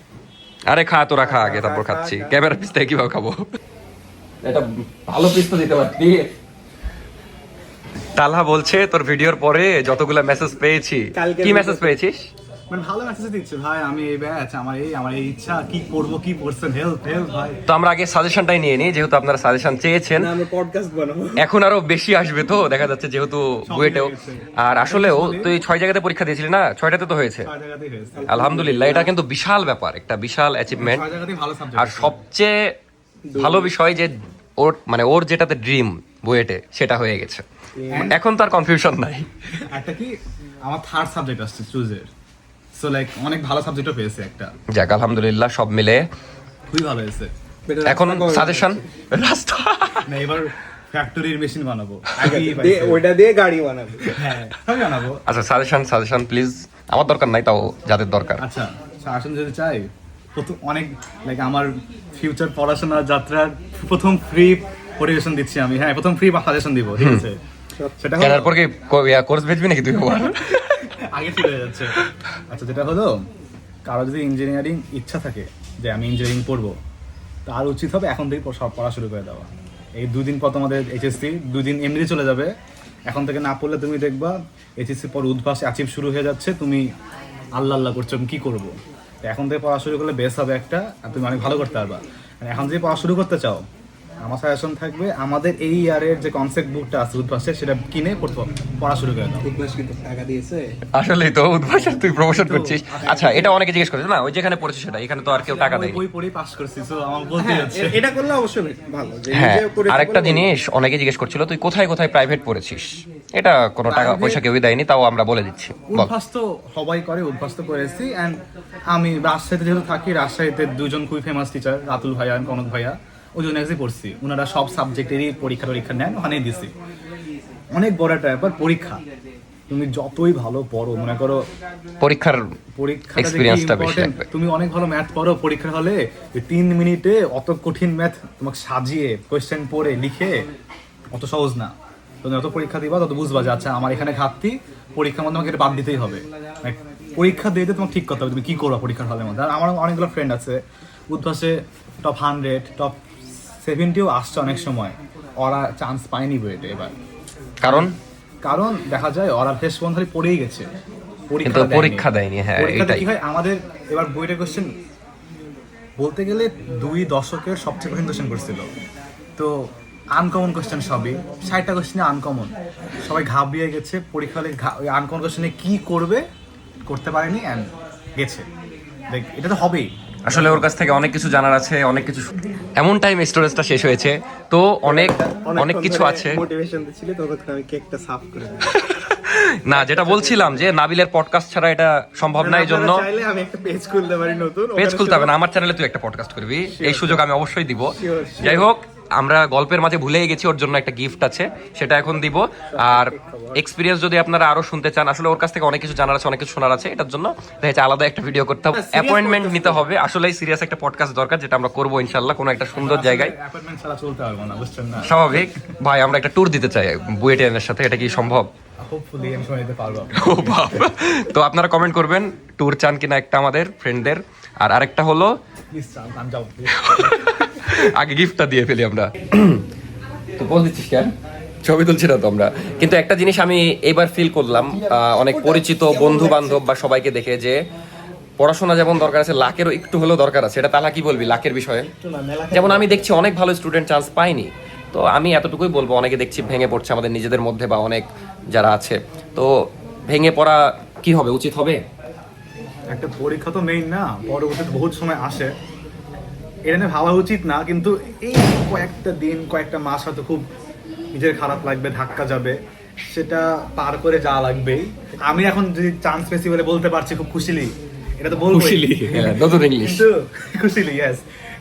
আরে খা, তোরা খা আগে, তারপর খাচ্ছি। ক্যামেরা পিস থেকে কিভাবে খাবো? এটা ভালো পিস তো দিতে পারতি। তালহা বলছে তোর ভিডিওর পরে যতগুলো মেসেজ পেয়েছি। কি মেসেজ পেয়েছিস? মানে ভালো মেসেজ দিচ্ছে ভাই, আমি এই ব্যাচ, আমার এই ইচ্ছা, কি করব, কি করছেন, হেল্প ভাই। তো আমরা আগে সাজেশনটাই নিয়ে নিই, যেহেতু আপনারা সাজেশন চেয়েছেন। না আমরা পডকাস্ট বানাবো। এখন আরো বেশি আসবে তো দেখা যাচ্ছে, যেহেতু বুয়েটেও। আর আসলেও তুই 6 জায়গাতে পরীক্ষা দিয়েছিলি না? 6টাতে তো হয়েছে। 6 জায়গাতেই হয়েছে। আলহামদুলিল্লাহ, এটা কিন্তু বিশাল ব্যাপার, একটা বিশাল অ্যাচিভমেন্ট। 6 জায়গাতেই ভালো সাবজেক্ট। আর সবচেয়ে ভালো বিষয় যে ওর যেটাতে ড্রিম বুয়েটে, সেটা হয়ে গেছে। এখন তার কনফিউশন নাই। একটা কি আমার থার্ড সাবজেক্ট আসছে চুজের, সো লাইক অনেক ভালো সাবজেক্টও পেয়েছে একটা। যাক আলহামদুলিল্লাহ, সব মিলে খুবই ভালো হয়েছে। এখন সাজেশন রাস্তা। না এবার ফ্যাক্টরির মেশিন বানাবো, ওইটা দিয়ে গাড়ি বানাবো। হ্যাঁ সবই বানাবো। আচ্ছা সাজেশন প্লিজ। আমার দরকার নাই, তাও যাদের দরকার। আচ্ছা শাসন যদি চাই, প্রথম অনেক লাইক আমার ফিউচার পড়াশোনার যাত্রার প্রথম ফ্রি পরিবেশন দিচ্ছি আমি। হ্যাঁ প্রথম ফ্রি সাজেশন দিব, ঠিক আছে? সেটা হলো তারপর কি কোর্স বেচবি নাকি তুই? আগে শুরু হয়ে যাচ্ছে। আচ্ছা যেটা হলো, কারো যদি ইঞ্জিনিয়ারিং ইচ্ছা থাকে যে আমি ইঞ্জিনিয়ারিং পড়বো, তার উচিত হবে এখন থেকে সব পড়া শুরু করে দেওয়া। এই 2 দিন পর তোমাদের এইচএসসি, 2 দিন এমনি চলে যাবে। এখন থেকে না পড়লে তুমি দেখবা এইচএসসি পর উদ্ভাস অ্যাচিভ শুরু হয়ে যাচ্ছে, তুমি আল্লাহ করছো আমি কি করবো। তো এখন থেকে পড়া শুরু করলে বেস হবে একটা, আর তুমি অনেক ভালো করতে পারবা। আর এখন যদি পড়া শুরু করতে চাও, আমার সাজেশন থাকবে আমাদের এই ইয়ারের যে কনসেপ্ট বুকটা আছে উদ্ভাসের, সেটা কিনে পড়া শুরু করে দাও। উদ্ভাস কিন্তু টাকা দিয়েছে। আসলেই তো উদ্ভাসের তুই প্রমোশন করছিস। আচ্ছা এটা অনেকে জিজ্ঞেস করছে না, ওই যেখানে পড়েছিস সেটা, এখানে তো আর কেউ টাকা দেয়নি। বই পড়েই পাস করছি, সো আমার বলতে হ্যাঁ, যাচ্ছে এটা করলে অবশ্যই ভালো। যে হ্যাঁ, নিজে করে আরেকটা জিনিস অনেকে জিজ্ঞেস করছিল, তুই কোথায় কোথায় প্রাইভেট পড়েছিস? এটা কোনো টাকা পয়সা কেউই দেয়নি, তাও আমরা বলে দিচ্ছি। বল। উদ্ভাস তো সবাই করে, উদ্ভাস তো করেছি। অ্যান্ড আমি রাজশাহীতে যেহেতু থাকি, রাজশাহীতে 2 জন খুবই ফেমাস টিচার, রাতুল ভাইয়া আর কনক ভাইয়া, ওই জন্য পড়ছি। ওনারা সব সাবজেক্টেরই পরীক্ষা নেন, ওখানেই দিছি। অনেক বড় একটা ব্যাপার পরীক্ষা। তুমি যতই ভালো পড়ো, মনে করো পরীক্ষার পরীক্ষাটা এক্সপেরিয়েন্সটা বেশি লাগবে। তুমি অনেক ভালো ম্যাথ পড়ো, পরীক্ষা হলে 3 মিনিটে অত কঠিন ম্যাথ তোমাকে সাজিয়ে কোয়েশ্চেন পড়ে লিখে অত সহজ না। তুমি যত পরীক্ষা দিবা তত বুঝবা যে আচ্ছা আমার এখানে ঘাটতি, পরীক্ষার মধ্যে আমাকে এটা বাদ দিতেই হবে। পরীক্ষা দিয়ে তোমাকে ঠিক করতে হবে তুমি কি করবা পরীক্ষার হলের মধ্যে। আর আমার অনেকগুলো ফ্রেন্ড আছে উদ্ভাসে টপ 100, টপ 70ও আসছে অনেক সময়, ওরা চান্স পায়নি বুয়েটে এবার। কারণ দেখা যায় ওরা শেষ পর্যন্ত পড়েই গেছে, কিন্তু পরীক্ষা দেয়নি। হ্যাঁ পরীক্ষাতে এটাই। কি হয় আমাদের এবার বুয়েটের কোশ্চেন বলতে গেলে 2 দশকের সবচেয়ে কঠিন কোশ্চেন করছিল। তো আনকমন কোশ্চেন সবই, 60টা কোশ্চেনে আনকমন। সবাই ঘাবড়িয়ে গেছে, পরীক্ষা হলে ওই আনকমন কোশ্চেনে কি করতে পারেনি অ্যান্ড গেছে। দেখ এটা তো হবেই। আসলে ওর কাছ থেকে অনেক কিছু জানার আছে, অনেক কিছু। এমন টাইম স্টোরেজটা শেষ হয়েছে, তো অনেক কিছু আছে। মোটিভেশন দিছিলে ততক্ষণ আমি কেকটা সাফ করে দিই। না যেটা বলছিলাম যে নাবিলের পডকাস্ট ছাড়া এটা সম্ভব না, এই জন্য চাইলে আমি একটা পেজ খুলতে পারি নতুন। পেজ খুলতে হবে না, আমার চ্যানেলে তুই একটা পডকাস্ট করবি, এই সুযোগ আমি অবশ্যই দিব। Sure. যাই হোক, আমরা গল্পের মাঝে ভুলেই গেছি, ওর জন্য একটা গিফট আছে, সেটা এখন দিব। আর এক্সপিরিয়েন্স যদি আপনারা আরো শুনতে চান, আসলে ওর কাছ থেকে অনেক কিছু জানার আছে, অনেক কিছু শোনার আছে, এটার জন্য দেখা যাচ্ছে আলাদা একটা ভিডিও করতে হবে, অ্যাপয়েন্টমেন্ট নিতে হবে। আসলেই সিরিয়াস একটা পডকাস্ট দরকার, যেটা আমরা করবো ইনশাল্লাহ কোনো একটা সুন্দর জায়গায়। অ্যাপয়েন্টমেন্ট ছাড়া চলতে পারবো না, বুঝছেন না? স্বাভাবিক ভাই, আমরা একটা ট্যুর দিতে চাই বুয়েটিয়ানের সাথে, এটা কি সম্ভব? হোপফুলি আমি সময় দিতে পারবো। ও বাবা, তো আপনারা কমেন্ট করবেন ট্যুর চান কিনা একটা আমাদের ফ্রেন্ডদের। আর আরেকটা হলো প্লিজ আমি যাবো। আগে গিফটটা দিয়ে ফেলি আমরা। তো বল দিচ্ছিস কেন? ছবি তুলছি না তো আমরা। কিন্তু একটা জিনিস আমি এবার ফিল করলাম, অনেক পরিচিত বন্ধু বান্ধব বা সবাইকে দেখে, যে পড়াশোনা যেমন দরকার আছে, লাকেরও একটু হলেও দরকার আছে। এটা তাহলে কি বলবি লাকের বিষয়ে? যেমন আমি দেখছি অনেক ভালো স্টুডেন্ট চান্স পায়নি, তো আমি এতটুকুই বলবো, অনেকে দেখছি ভেঙে পড়ছে আমাদের নিজেদের মধ্যে, বা অনেক যারা আছে। তো ভেঙে পড়া কি হবে, উচিত হবে? একটা পরীক্ষা তো মেইন না, পরবর্তীতে বহুত সময় আসে, এটা নিয়ে ভাবা উচিত না। কিন্তু এই কয়েকটা দিন, কয়েকটা মাস হয়তো খুব নিজের খারাপ লাগবে, ধাক্কা যাবে, সেটা পার করে যাওয়া লাগবেই। আমি এখন যদি চান্স পেয়েছি বলে বলতে পারছি খুব খুশিলি, এটা তো বলবো খুশিলি, নতুন ইংলিশ। কিন্তু খুশিলি, ইয়েস।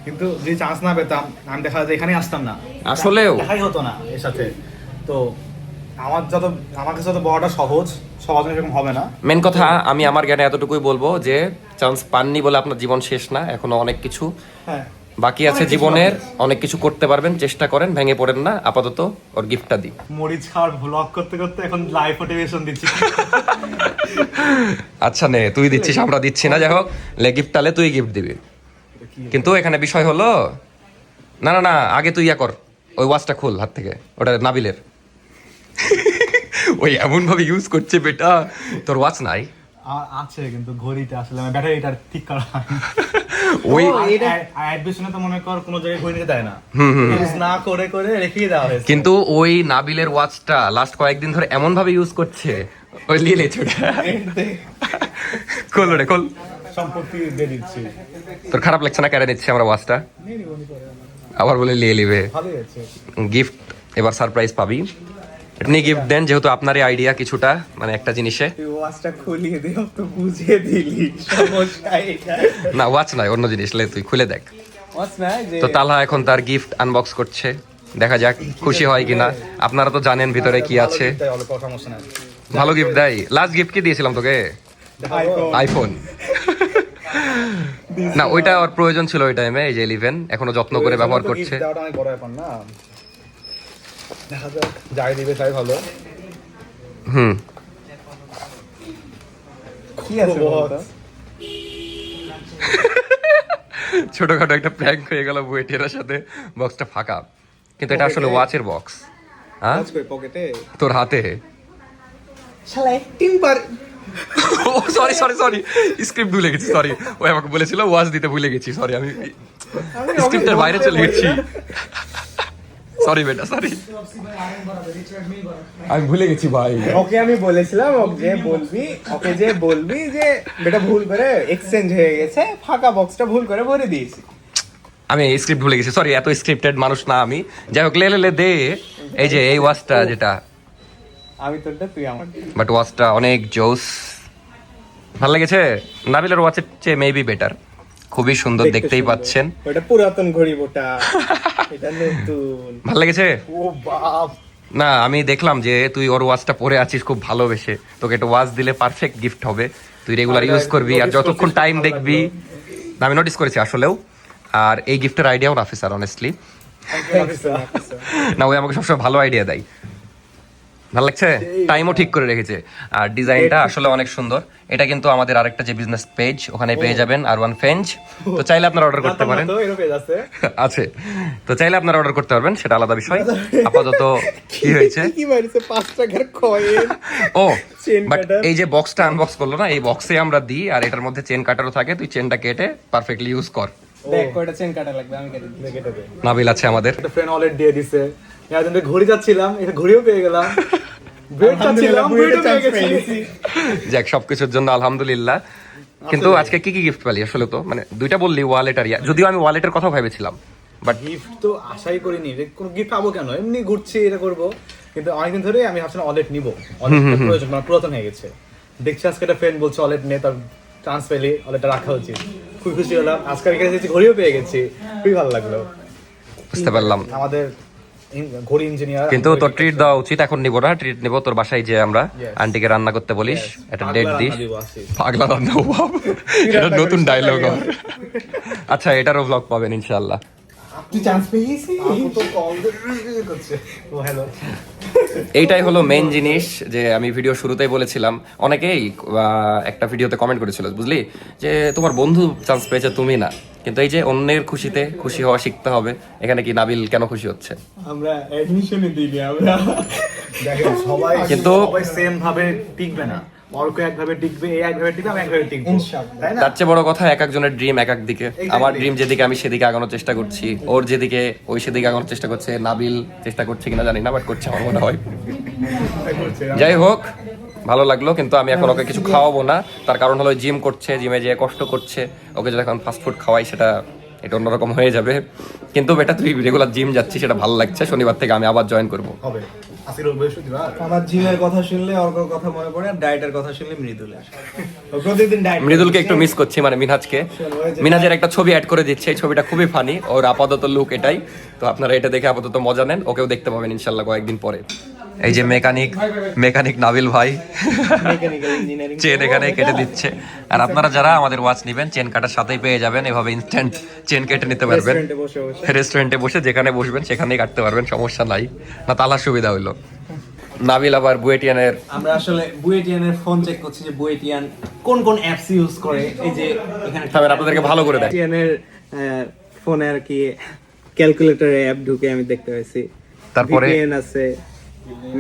কিন্তু যদি চান্স না পেতাম আমি দেখা যায় এখানেই আসতাম না, আসলেও দেখাই হতো না এর সাথে। তো আমার কাছে যত বড়টা সহজ, সবার জন্য এরকম হবে না। মেন কথা আমি আমার জ্ঞানে এতটুকুই বলবো যে চান্স পাননি বলে আপনার জীবন শেষ না, এখনো অনেক কিছু হ্যাঁ, বাকি আছে জীবনের, অনেক কিছু করতে পারবেন, চেষ্টা করেন, ভেঙে পড়েন না। আপাতত ওর গিফটটা দিই। মরিচ খাওয়ার ব্লগ করতে করতে এখন লাইভ মোটিভেশন দিচ্ছি। আচ্ছা নে, তুই দিচ্ছিস, আমরা দিচ্ছি না। যাই হোক, লে গিফট তাহলে তুই গিফট দিবি। কিন্তু এখানে বিষয় হলো, না না না, আগে তুই ইয়া কর, ওই ওয়াচটা খুল হাত থেকে, ওটা নাবিলের। ওই এমন ভাবে ইউজ করছে বেটা, তোর ওয়াচ নাই। আছে কিন্তু ঘড়িতে আসলে আমার ব্যাটারিটা ঠিক করা হয়নি। ওই অ্যাডমিশনে তো মনে কর কোনো জায়গায় ঘড়ি নিতে দেয় না, ইউজ না করে করে রেখেই দেওয়া হয়েছে। কিন্তু ওই নাবিলের ওয়াচটা লাস্ট কয়েকদিন ধরে এমন ভাবে ইউজ করছে, ওই লিয়ে লেছে ওটা। খোল রে খোল। সম্পত্তি দিয়ে দিচ্ছি। তোর খারাপ লাগছে না কেড়ে নিচ্ছে আমরা ওয়াচটা? আবার বলে লিয়ে নিবে। ভালোই আছে। গিফট এবার সারপ্রাইজ পাবি। আপনি গিফট দেন, যেহেতু আপনারই আইডিয়া কিছুটা, মানে একটা জিনিসে। তুই ওয়াচটা খুলিয়ে দিও তো, বুঝিয়ে দিলি সমস্যা এটা। না ওয়াচ নয়, অন্য জিনিস, লে তুই খুলে দেখ। ওয়াচ না যে তো তালহা এখন তার গিফট আনবক্স করছে, দেখা যাক খুশি হয় কিনা। আপনারা তো জানেন ভিতরে কি আছে। তাই অল্প সমস্যা নাই। ভালো গিফট দেয়। লাস্ট গিফট কি দিয়েছিলাম তোকে? আইফোন। না ওইটা ওর প্রয়োজন ছিল ওই টাইমে, এই যে 11 এখনো যত্ন করে ব্যবহার করছে। দেওয়াটা অনেক বড় ব্যাপার না, দেখা যাক যাই দিবে তাই ভালো। হুম, কি আছে বলতো? ছোটখাটো একটা প্র্যাঙ্ক হয়ে গেল বুয়েটের সাথে, বক্সটা ফাঁকা, কিন্তু এটা আসলে ওয়াচের বক্স। হ্যাঁ, ওয়াচ কই পকেটে? তোর হাতে। শালা একটিং পার। ও সরি সরি সরি, স্ক্রিপ্ট ভুলে গেছি, সরি। ও আমাকে বলেছিল ওয়াচ দিতে ভুলে গেছি, সরি, আমি স্ক্রিপ্টের বাইরে চলে গেছি। সরি বেটা, সরি, আমি ভুলে গেছি ভাই। ওকে আমি বলেছিলাম ওকে যে বলবি যে বেটা ভুল করে এক্সচেঞ্জ হয়ে গেছে, ফাঁকা বক্সটা ভুল করে ভরে দিয়েছি। আমি স্ক্রিপ্ট ভুলে গেছি, সরি, এত স্ক্রিপ্টেড মানুষ না আমি। যাই হোক, লে লে লে দে। এই যে এই ওয়াচটা, যেটা আমি তোরটা, তুই আমার। বাট ওয়াচটা অনেক জোস, ভালো লেগেছে। নাবিলের ওয়াচের চেয়ে মেবি বেটার, খুবই সুন্দর, দেখতেই পাচ্ছেন। ওটা পুরাতন ঘড়ি ওটা, এটা নতুন। ভালো লেগেছে? ও বাপ, না আমি দেখলাম যে তুই ওর ওয়াচটা পরে আছিস, খুব ভালোবেসে। তোকে একটা ওয়াচ দিলে পারফেক্ট গিফট হবে, তুই রেগুলার ইউজ করবি, আর যতক্ষণ টাইম দেখবি। না, আমি নোটিস করেছি আসলেও। আর এই গিফটের আইডিয়াও রাফি স্যার, অনেস্টলি। না, ওই আমাকে সবসময় ভালো আইডিয়া দেয়। ভালো লাগছে, টাইমও ঠিক করে রেখেছে, আর ডিজাইনটা আসলে অনেক সুন্দর। এটা কিন্তু আমাদের আরেকটা যে বিজনেস পেজ, ওখানে পেয়ে যাবেন আর1 ফেঞ্জ। তো চাইলে আপনারা অর্ডার করতে পারেন, তো এরকম পেজ আছে। আছে। তো চাইলে আপনারা অর্ডার করতে পারবেন, সেটা আলাদা বিষয়। আপাতত কি হয়েছে, কি মারিছে 5 টাকার কয়েন। ও চেন বাট কাটার। এই যে বক্সটা আনবক্স করলো না, এই বক্সে আমরা দিই, আর এটার মধ্যে চেন কাটারও থাকে। তুই চেনটা কেটে পারফেক্টলি ইউজ কর। দেখ কয়টা চেন কাটা লাগবে, আমি কেটে দিই। কেটে দে। নাবিল আছে আমাদের। একটা ফ্রেন্ড ওয়ালেট দিয়ে দিছে, এতদিন ধরে ঘড়ি যাচ্ছিলাম, এটা ঘড়িও পেয়ে গেলাম। ব্রেড চাচ্ছিলাম, ব্রেডও পেয়ে গেছি। যাক, সবকিছুর জন্য আলহামদুলিল্লাহ। কিন্তু আজকে কি কি গিফট পেলি আসলে? তো মানে দুইটা বললি, ওয়ালেট আর ইয়া। যদিও আমি ওয়ালেটের কথা ভেবেছিলাম, বাট গিফট তো আশাই করিনি যে কোনো গিফট পাবো কেন, এমনি ঘুরছি এটা করবো। কিন্তু অনেকদিন ধরে আমি ভাবছিলাম ওয়ালেট নিবো, ওয়ালেট প্রয়োজন, মানে পুরাতন হয়ে গেছে। দেখছি আজকে একটা ফ্রেন্ড বলছে ওয়ালেট নে, তার চান্স পেলে ওয়ালেটটা রাখা উচিত। খুবই খুশি হলাম। আজকে আমি গেছি, ঘড়িও পেয়ে গেছি, খুবই ভালো লাগলো। বুঝতে পারলাম। আমাদের ঘড়ি ইঞ্জিনিয়ার। কিন্তু তোর ট্রিট দেওয়া উচিত, এখন নিবো না, ট্রিট নিবো তোর বাসায় যে আমরা আন্টিকে রান্না করতে বলিস, একটা ডেট দিস। পাগলা রান্না, বাবা, এটা নতুন ডায়লগ। আচ্ছা, এটারও ব্লগ পাবেন ইনশাআল্লাহ। তুই চান্স পেয়ে গেছিস? আপু তো কল করছে। ও হ্যালো। এইটাই হলো মেইন জিনিস, যে আমি ভিডিও শুরুতেই বলেছিলাম। অনেকেই একটা ভিডিওতে কমেন্ট করেছিল, বুঝলি, যে তোমার বন্ধু চান্স পেয়েছে, তুমি না। কিন্তু এই যে অন্যের খুশিতে খুশি হওয়া শিখতে হবে। এখানে কি নাবিল কেন খুশি হচ্ছে? আমরা অ্যাডমিশনে দিইনি আমরা। দেখেন সবাই কিন্তু- সবাই সেম ভাবে টিকবে না। অর্ক একভাবে টিকবে, এ একভাবে টিকবে, আমি একভাবে টিকবো, তাই না? তার চেয়ে বড় কথা, এক একজনের ড্রিম এক এক দিকে। আমার ড্রিম যেদিকে, আমি সেদিকে আগানোর চেষ্টা করছি। ওর যেদিকে, ওই সেদিকে আগানোর চেষ্টা করছে। নাবিল চেষ্টা করছে কিনা জানি না, বাট করছে আমার মনে হয়। যাই হোক, ভালো লাগলো। কিন্তু আমি এখন ওকে কিছু খাওয়াবো না, তার কারণ হলো জিম করছে, জিমে যেয়ে কষ্ট করছে। ওকে যদি এখন ফাস্ট ফুড খাওয়াই, সেটা এটা অন্যরকম হয়ে যাবে। কিন্তু বেটা, তুই রেগুলার জিম যাচ্ছিস, সেটা ভালো লাগছে। শনিবার থেকে আমি আবার জয়েন করবো। হবে। আজকে রোগ বৃহস্পতিবার। আমার জিমের কথা শুনলে অর্কর কথা মনে পড়ে, আর ডায়েটের কথা শুনলে মৃদুলের। ও প্রতিদিন ডায়েট। মৃদুলকে একটু মিস করছি, মানে মিনহাজকে। মিনহাজের একটা ছবি অ্যাড করে দিচ্ছে, এই ছবিটা খুবই ফানি, ওর আপাতত লুক এটাই। তো আপনারা এটা দেখে আপাতত মজা নেন, ওকেও দেখতে পাবেন ইনশাল্লাহ কয়েকদিন পরে। এই যে মেকানিক নাবিল ভাই মেকানিক্যাল ইঞ্জিনিয়ারিং চেন এখানে কেটে দিচ্ছে। আর আপনারা যারা আমাদের ওয়াচ নেবেন, চেন কাটার সাথেই পেয়ে যাবেন, এভাবে ইনস্ট্যান্ট চেন কেটে নিতে পারবেন। রেস্টুরেন্টে বসে বসে। রেস্টুরেন্টে বসে যেখানে বসবেন সেখানেই কাটতে পারবেন, সমস্যা নাই। না তালার সুবিধা হইলো। নাবিল আবার বুয়েটিয়ানের আমরা আসলে বুয়েটিয়ানের ফোন চেক করছি যে বুয়েটিয়ান কোন কোন অ্যাপস ইউজ করে। এই যে এখানে তারপর আপনাদেরকে ভালো করে দেয়। বুয়েটিয়ানের ফোনে আর কি ক্যালকুলেটরে অ্যাপ ঢুকে আমি দেখতে পাইছি। তারপরে VPN আছে,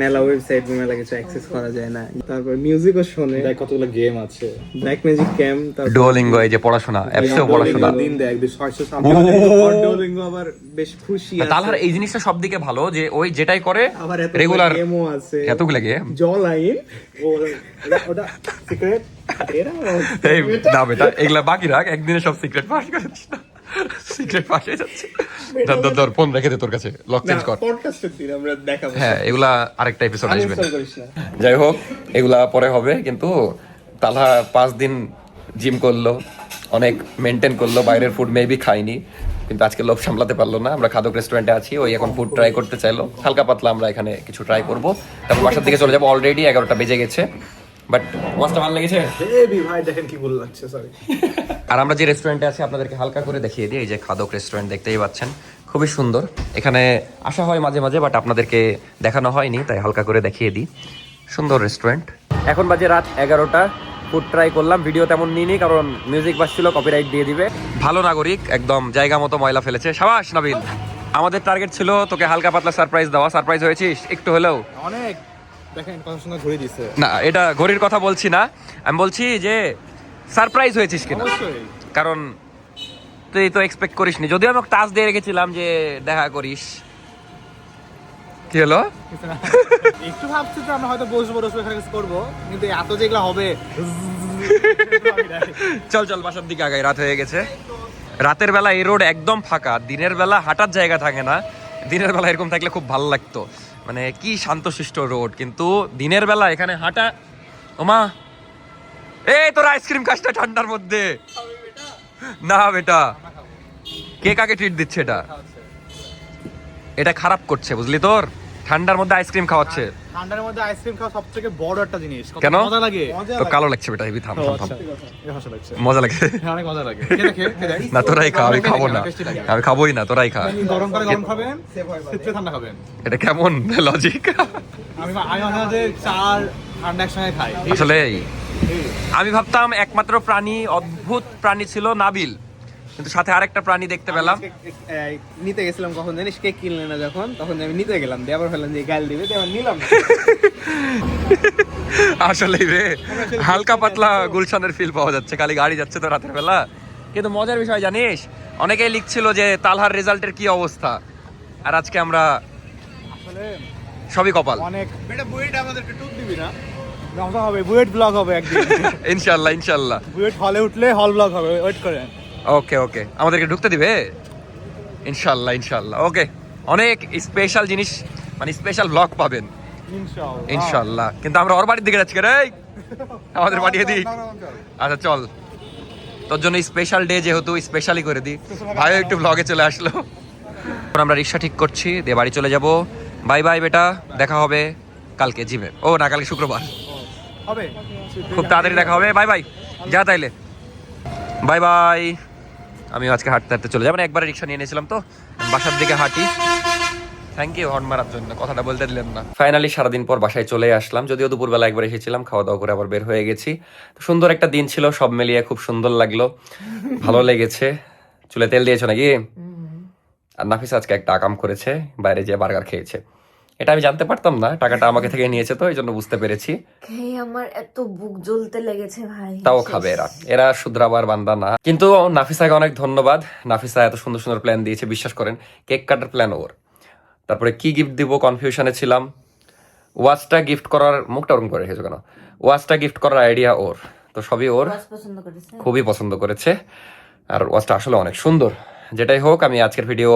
মেলা ওয়েবসাইট মেলা কিছু অ্যাক্সেস করা যায় না। তারপর মিউজিকও শোনে, দেখ কতগুলো গেম আছে। ব্ল্যাক ম্যাজিক ক্যাম, তারপর ডুওলিঙ্গো, এই যে পড়াশোনা অ্যাপসেও পড়াশোনা। দিন দেখ 600 ডুওলিঙ্গো আবার বেশ খুশি আছে। তালহার এই জিনিসটা সব দিকে ভালো যে ওই যেটাই করে আবার রেগুলার গেমও আছে, এতগুলো গেম। জল আইন ওটা সিক্রেট এরা এই না বেটা, এগুলা বাকি রাখ, একদিনে সব সিক্রেট পাস করে দিস না। সিক্রেট পাস হয়ে যাচ্ছে। ধর ফোন রেখে দে তোর কাছে, লক চেঞ্জ কর। পডকাস্টের দিন আমরা দেখাবো। হ্যাঁ, এগুলা আরেকটা এপিসোড আসবে। Uninstall করিস না। যাই হোক, এগুলা পরে হবে। কিন্তু তালহা 5 দিন জিম করলো, অনেক মেনটেন করলো, বাইরের ফুড মেবি খাইনি, কিন্তু আজকে লোভ সামলাতে পারলো না। আমরা খাদক রেস্টুরেন্টে আছি, ওই এখন ফুড ট্রাই করতে চাইলো, হালকা পাতলা আমরা এখানে কিছু ট্রাই করবো, তারপর বাসার দিকে চলে যাবো। অলরেডি 11টা বেজে গেছে, বাট ওয়াচটা ভালো লেগেছে। হেভি ভাই, দেখেন কি ভুল লাগছে, সরি। আর আমরা যে রেস্টুরেন্টে আছি আপনাদেরকে হালকা করে দেখিয়ে দিই। এই যে খাদক রেস্টুরেন্ট দেখতেই পাচ্ছেন, খুবই সুন্দর। এখানে আসা হয় মাঝে মাঝে, বাট আপনাদেরকে দেখানো হয়নি, তাই হালকা করে দেখিয়ে দিই। সুন্দর রেস্টুরেন্ট। এখন বাজে রাত 11টা। ফুড ট্রাই করলাম, ভিডিও তেমন নিইনি কারণ মিউজিক বাজছিল, কপিরাইট দিয়ে দিবে। ভালো নাগরিক, একদম জায়গা মতো ময়লা ফেলেছে, সাবাস নাবিল। আমাদের টার্গেট ছিল তোকে হালকা পাতলা সারপ্রাইজ দেওয়া, সারপ্রাইজ হয়েছিস একটু হলেও। অনেক দেখেন কত সুন্দর ঘুরে দিছে। না, এটা ঘড়ির কথা বলছি না, আমি বলছি যে সারপ্রাইজ হয়েছিস কিনা। অবশ্যই। কারণ তুই তো এক্সপেক্ট করিসনি, যদিও আমি টাচ দিয়ে রেখেছিলাম যে দেখা করিস। কি হলো? একটু ভাবছি তো আমরা হয়তো বসবো এখানে কিছু করবো, কিন্তু এত যেগুলো হবে। চল বাসার দিকে আগাই, রাত হয়ে গেছে। রাতের বেলা এই রোড একদম ফাঁকা, দিনের বেলা হাঁটার জায়গা থাকে না। দিনের বেলা এরকম থাকলে খুব ভালো লাগতো, মানে কি শান্তশিষ্ট রোড, কিন্তু দিনের বেলা এখানে হাঁটা। ওমা, এই তোর আইসক্রিম কাজটা ঠান্ডার মধ্যে না বেটা, কে কাকে ট্রিট দিচ্ছে? এটা খারাপ করছে, বুঝলি? তোর ঠান্ডার মধ্যে আইসক্রিম খাওয়াচ্ছে। ঠান্ডার মধ্যে আইসক্রিম খাওয়া সবথেকে বড় একটা জিনিস। কত কেন? মজা লাগে। তো কালো লাগছে বেটা, হেবি। থাম। এই ভাষা লাগছে। মজা লাগে হ্যাঁ, অনেক মজা লাগে। কে দেখে? কে দেখে? না তোরাই খা, আমি খাবো না, আমি খাবোই না, তোরাই খা। গরম করে গরম খাবেন, শীতে ঠান্ডা খাবেন। এটা কেমন লজিক? আমি মাঝে মাঝে 4 ঠান্ডা একসঙ্গে খাই। আসলে আমি ভাবতাম একমাত্র প্রাণী, অদ্ভুত প্রাণী ছিল নাবিল, কিন্তু সাথে আরেকটা প্রাণী দেখতে পেলাম। নিতে গেছিলাম কখন জানিস, কেক কিনলে না যখন, তখন আমি নিতে গেলাম, দিয়ে আবার ফেললাম যে গাল দিবে, দিয়ে আবার নিলাম না। আসলে রে, হালকা পাতলা গুলশানের ফিল পাওয়া যাচ্ছে, খালি গাড়ি যাচ্ছে তো রাতের বেলা। কিন্তু মজার বিষয় জানিস, অনেকেই লিখছিল যে তালহার রেজাল্টের কি অবস্থা, আর আজকে আমরা সবই কপাল। অনেক বেটা বুয়েট আমাদেরকে টুক দিবি না? মজা হবে, বুয়েট ব্লগ হবে একদিন। ইনশাল্লাহ। বুয়েট হলে উঠলে হল ব্লগ হবে, ওয়েট করেন। ওকে, আমাদেরকে ঢুকতে দিবে ইনশাল্লাহ। ওকে, অনেক স্পেশাল জিনিস, মানে স্পেশাল ব্লগ পাবেন ইনশাল্লাহ। কিন্তু আমরা ওর বাড়ির দিকে যাচ্ছি রে, আমাদের পাঠিয়ে দিই। আচ্ছা চল, তোর জন্য স্পেশাল ডে যেহেতু, স্পেশালি করে দিই। ভাইও একটু ব্লগে চলে আসলো। এখন আমরা রিক্সা ঠিক করছি, দিয়ে বাড়ি চলে যাব। বাই বাই বেটা, দেখা হবে কালকে জিমে। ও না, কালকে শুক্রবার হবে, খুব তাড়াতাড়ি দেখা হবে। বাই বাই, যা তাইলে, বাই বাই। আমিও আজকে হাঁটতে হাঁটতে চলে যাবো, একবারে রিক্সা নিয়ে নিয়েছিলাম তো, বাসার দিকে হাঁটি। থ্যাংক ইউ হর্ন মারার জন্য, কথাটা বলতে দিলেন না। ফাইনালি সারাদিন পর বাসায় চলে আসলাম, যদিও দুপুরবেলা একবার এসেছিলাম, খাওয়া দাওয়া করে আবার বের হয়ে গেছি। তো সুন্দর একটা দিন ছিল, সব মিলিয়ে খুব সুন্দর লাগলো, ভালো লেগেছে। চুলে তেল দিয়েছো নাকি? আর নাফিস আজকে একটা আকাম করেছে, বাইরে যেয়ে বার্গার খেয়েছে। এটা আমি জানতে পারতাম না, টাকাটা আমাকে থেকে নিয়েছে, তো এই জন্য বুঝতে পেরেছি। আমার এত বুক জ্বলতে লেগেছে ভাই। তাও খাবে এরা শুধরাবার বান্দা না। কিন্তু নাফিসাকে অনেক ধন্যবাদ, নাফিসা এত সুন্দর সুন্দর প্ল্যান দিয়েছে, বিশ্বাস করেন। কেক কাটার প্ল্যান ওর, তারপরে কি গিফট দিব কনফিউশনে ছিলাম। ওয়াচটা গিফট করার, মুখটা ওরকম করে রেখেছো কেন? ওয়াচটা গিফট করার আইডিয়া ওর, তো সবই ওর, পছন্দ করেছে, খুবই পছন্দ করেছে। আর ওয়াচটা আসলে অনেক সুন্দর। যেটাই হোক, আমি আজকের ভিডিও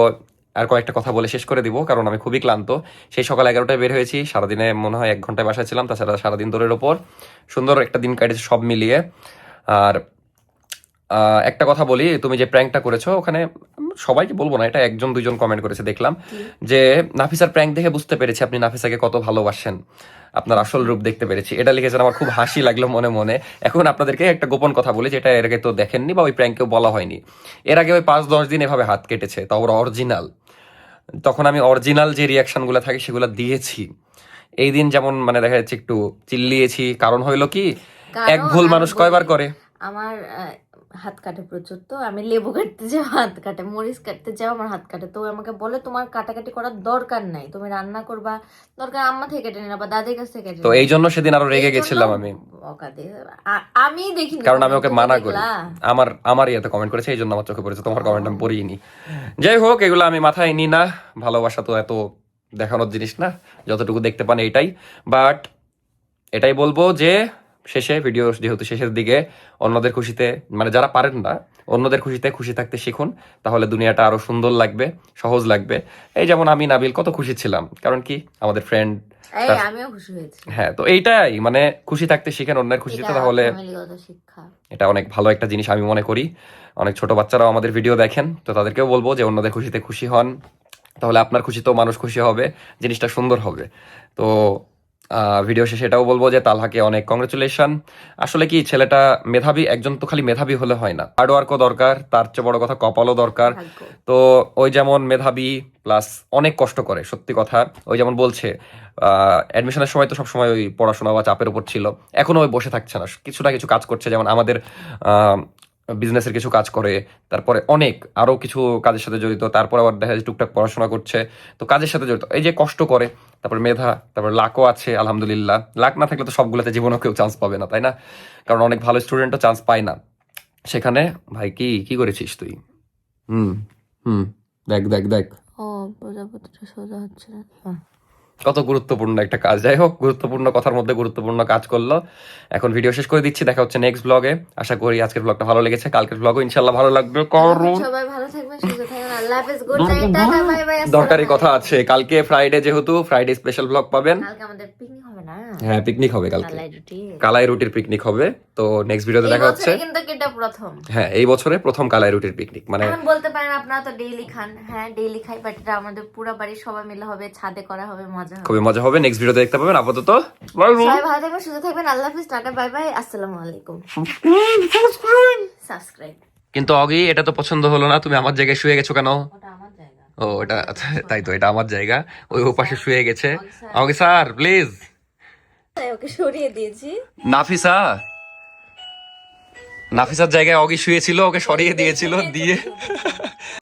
আর কয়েকটা কথা বলে শেষ করে দিব, কারণ আমি খুবই ক্লান্ত। সেই সকাল 11টায় বের হয়েছি, সারাদিনে মনে হয় 1 ঘন্টায় বাসায় ছিলাম, তাছাড়া সারাদিন দৌড়ের ওপর। সুন্দর একটা দিন কাটেছে সব মিলিয়ে। আর একটা কথা বলি, তুমি যে প্র্যাঙ্কটা করেছো ওখানে সবাইকে বলবো না, এটা 1-2জন কমেন্ট করেছে দেখলাম, যে নাফিসার প্র্যাঙ্ক দেখে বুঝতে পেরেছি আপনি নাফিসাকে কত ভালোবাসেন, আপনার আসল রূপ দেখতে পেরেছি, এটা লিখেছেন। আমার খুব হাসি লাগলো মনে মনে। এখন আপনাদেরকে একটা গোপন কথা বলি, যেটা এর আগে তো দেখেননি বা ওই প্র্যাঙ্কেও বলা হয়নি। এর আগে ওই 5-10 দিন এভাবে হাত কেটেছে, তাও ওরা অরিজিনাল। তখন আমি অরিজিনাল যে রিয়াকশনগুলো থাকে সেগুলো দিয়েছি। এই দিন যেমন মানে দেখা যাচ্ছে একটু চিল্লিয়েছি, কারণ হইলো কি, এক ভুল কারণ মানুষ আমি কয়বার বলি, করে। আমার হাত কাটে প্রচুর, তো আমি লেবু কাটতে যাও হাত কাটে, মরিচ কাটতে যাও আমার হাত কাটে, তো ও আমাকে বলে তোমার কাটাকাটি করার দরকার নাই, তুমি রান্না করবা, দরকার আম্মা থেকে কেটে নিবা বা দাদির কাছ থেকে কেটে তো নিবা। এই জন্য সেদিন আরো রেগে এই জন্য গেছিলাম আমি, বকা দিয়ে। আমি দেখিনি, কারণ আমি ওকে তুমি মানা করি। দেখলা? আমার ইয়েতে কমেন্ট করেছে, এই জন্য আমার চোখে পড়েছে, তোমার কমেন্ট আমি পড়িনি। যাই হোক, এগুলো আমি মাথায় নিই না, ভালোবাসা তো এত দেখানোর জিনিস না, যতটুকু দেখতে পান এইটাই। বাট এটাই বলবো যে শেষে ভিডিও যেহেতু শেষের দিকে, অন্যদের খুশিতে মানে যারা পারেন না অন্যদের খুশিতে খুশি থাকতে শিখুন, তাহলে দুনিয়াটা আরো সুন্দর লাগবে, সহজ লাগবে। এই যেমন আমি নাবিল কত খুশি ছিলাম, কারণ কি আমাদের ফ্রেন্ড। এই আমিও খুশি হয়েছি। হ্যাঁ, তো এইটাই মানে খুশি থাকতে শিখেন অন্যের খুশিতে, এটা তাহলে ফ্যামিলিগত শিক্ষা। এটা অনেক ভালো একটা জিনিস আমি মনে করি। অনেক ছোট বাচ্চারাও আমাদের ভিডিও দেখেন, তো তাদেরকেও বলবো যে অন্যদের খুশিতে খুশি হন, তাহলে আপনার খুশিতেও মানুষ খুশি হবে, জিনিসটা সুন্দর হবে। তো ভিডিও শেষে এটাও বলবো যে তালহাকে অনেক কংগ্রেচুলেশন। আসলে কি ছেলেটা মেধাবী, একজন তো খালি মেধাবী হলে হয় না, হার্ড ওয়ার্কও দরকার, তার চেয়ে বড় কথা কপালও দরকার। ভাগ্য। তো ওই যেমন মেধাবী প্লাস অনেক কষ্ট করে, সত্যি কথা। ওই যেমন বলছে অ্যাডমিশনের সময় তো সবসময় ওই পড়াশোনা বা চাপের উপর ছিল, এখনো ওই বসে থাকছে না, কিছু না কিছু কাজ করছে, যেমন আমাদের বিজনেসের কিছু কাজ করে, তারপরে অনেক আরো কিছু কাজের সাথে জড়িত, তারপর আবার দেখা যায় টুকটাক পড়াশোনা করছে, তো কাজের সাথে জড়িত, এই যে কষ্ট করে, তারপর মেধা, তারপর লাকও আছে আলহামদুলিল্লাহ। লাক না থাকলে তো সবগুলোতে জীবনেও কেউ চান্স পাবে না, তাই না? কারণ অনেক ভালো স্টুডেন্টও চান্স পায় না সেখানে। ভাই কি কি করেছিস তুই? হুম হুম, দেখ দেখ দেখ ও প্রজাপতিটা সোজা হচ্ছে না। কত গুরুত্বপূর্ণ একটা কাজ। যাই হোক, গুরুত্বপূর্ণ কথার মধ্যে গুরুত্বপূর্ণ কাজ করলো। এখন ভিডিও শেষ করে দিচ্ছি, দেখা হচ্ছে নেক্সট ব্লগে। আশা করি আজকের ব্লগটা ভালো লেগেছে, কালকের ব্লগও ইনশাল্লাহ ভালো লাগবে, কারণ সবাই ভালো থাকবেন, সুস্থ থাকবেন, আল্লাহ হাফেজ, good night, tata, bye bye. দরকারি কথা আছে, কালকে ফ্রাইডে, যেহেতু ফ্রাইডে স্পেশাল ব্লগ পাবেন। কালকে আমাদের পিকনিক হবে না? হ্যাঁ, পিকনিক হবে কালকে, কালাই রুটি। কালাই রুটির পিকনিক হবে। তো নেক্সট ভিডিওতে এই দেখা হচ্ছে। বছরে কিন্তু এটা প্রথম। হ্যাঁ, এই বছরে প্রথম কালাই রুটির পিকনিক। মানে এখন বলতে পারেন আপনারা তো ডেইলি খান, হ্যাঁ ডেইলি খাই, বাট এটা আমাদের পুরো বাড়ির সবাই মিলে হবে, ছাদে করা হবে, মজা হবে। খুবই মজা হবে, নেক্সট ভিডিওতে দেখতে পাবেন। আপাতত bye bye। সবাই ভালো থাকবেন, সুস্থ থাকবেন, আল্লাহ হাফেজ, টাটা, বাই বাই, আসসালামু আলাইকুম। সাবস্ক্রাইব। কিন্তু অগি, এটা তো পছন্দ হলো না, তুমি আমার জায়গায় শুয়ে গেছো কেন? ওটা আমার জায়গা। ও এটা আচ্ছা, তাই তো, এটা আমার জায়গা, ওই পাশে শুয়ে গেছে। অগি স্যার প্লিজ। ওকে সরিয়ে দিয়েছি। নাফিসার জায়গায় অগি শুয়েছিল, ওকে সরিয়ে দিয়েছিল দিয়ে